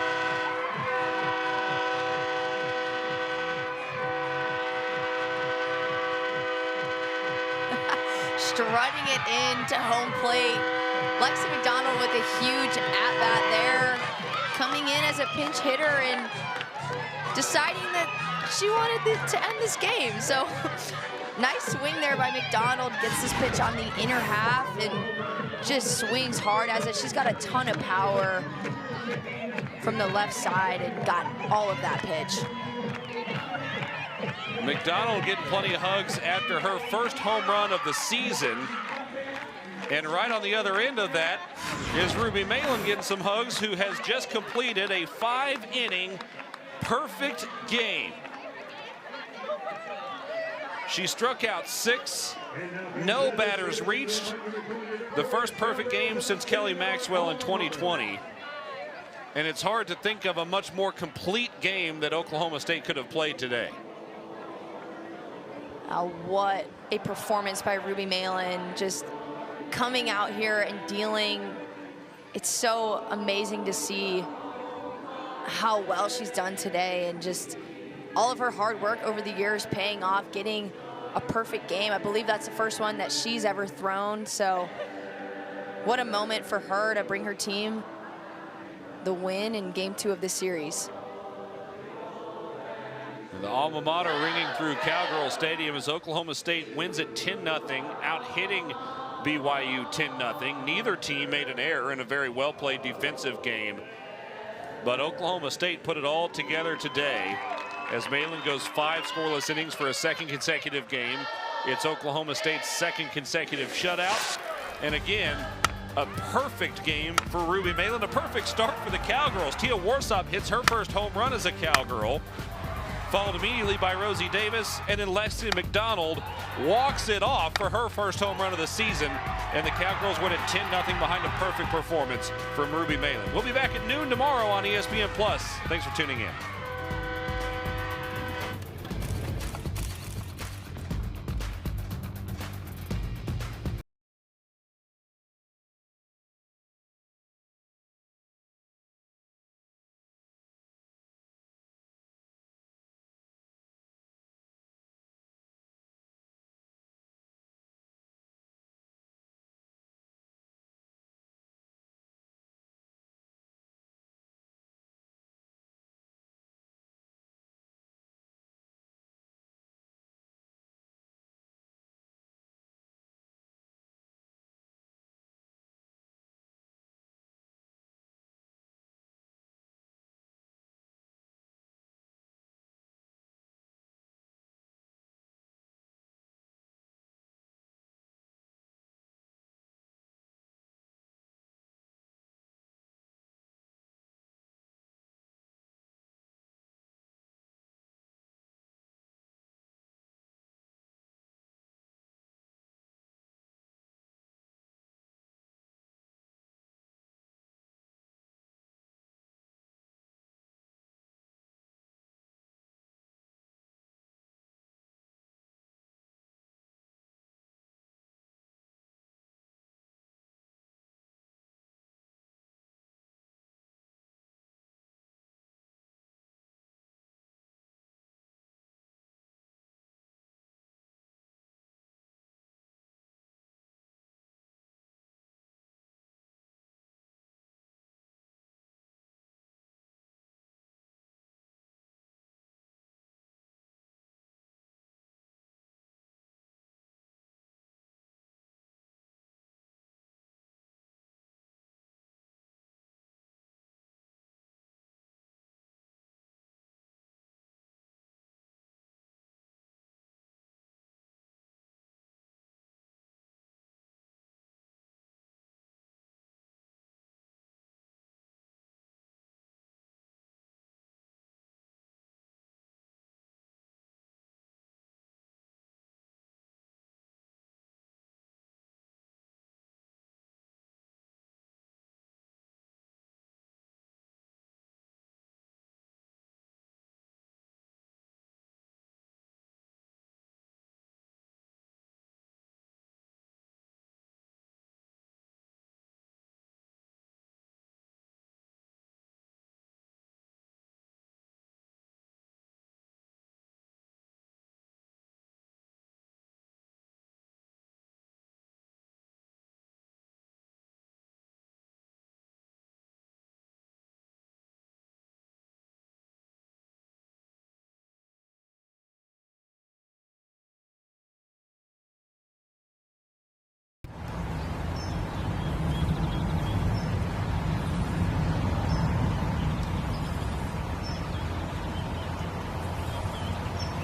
Strutting it into home plate. Lexi McDonald with a huge at-bat there. Coming in as a pinch hitter and deciding that she wanted to end this game. So nice swing there by McDonald. Gets this pitch on the inner half and just swings hard as it. She's got a ton of power from the left side and got all of that pitch. McDonald getting plenty of hugs after her first home run of the season. And right on the other end of that is Ruby Malin getting some hugs, who has just completed a 5-inning perfect game. She struck out 6, no batters reached. The first perfect game since Kelly Maxwell in 2020. And it's hard to think of a much more complete game that Oklahoma State could have played today. What a performance by Ruby Malin, just coming out here and dealing. It's so amazing to see how well she's done today, and just all of her hard work over the years paying off, getting a perfect game. I believe that's the first one that she's ever thrown. So what a moment for her to bring her team the win in Game 2 of this series. The alma mater ringing through Cowgirl Stadium as Oklahoma State wins it 10-0, out-hitting BYU 10-0. Neither team made an error in a very well-played defensive game. But Oklahoma State put it all together today as Malin goes 5 scoreless innings for a second consecutive game. It's Oklahoma State's second consecutive shutout. And again, a perfect game for Ruby Malin, a perfect start for the Cowgirls. Tia Warsop hits her first home run as a Cowgirl, followed immediately by Rosie Davis, and then Lexi McDonald walks it off for her first home run of the season, and the Cowgirls win it 10-0 behind a perfect performance from Ruby Malin. We'll be back at noon tomorrow on ESPN+. Thanks for tuning in.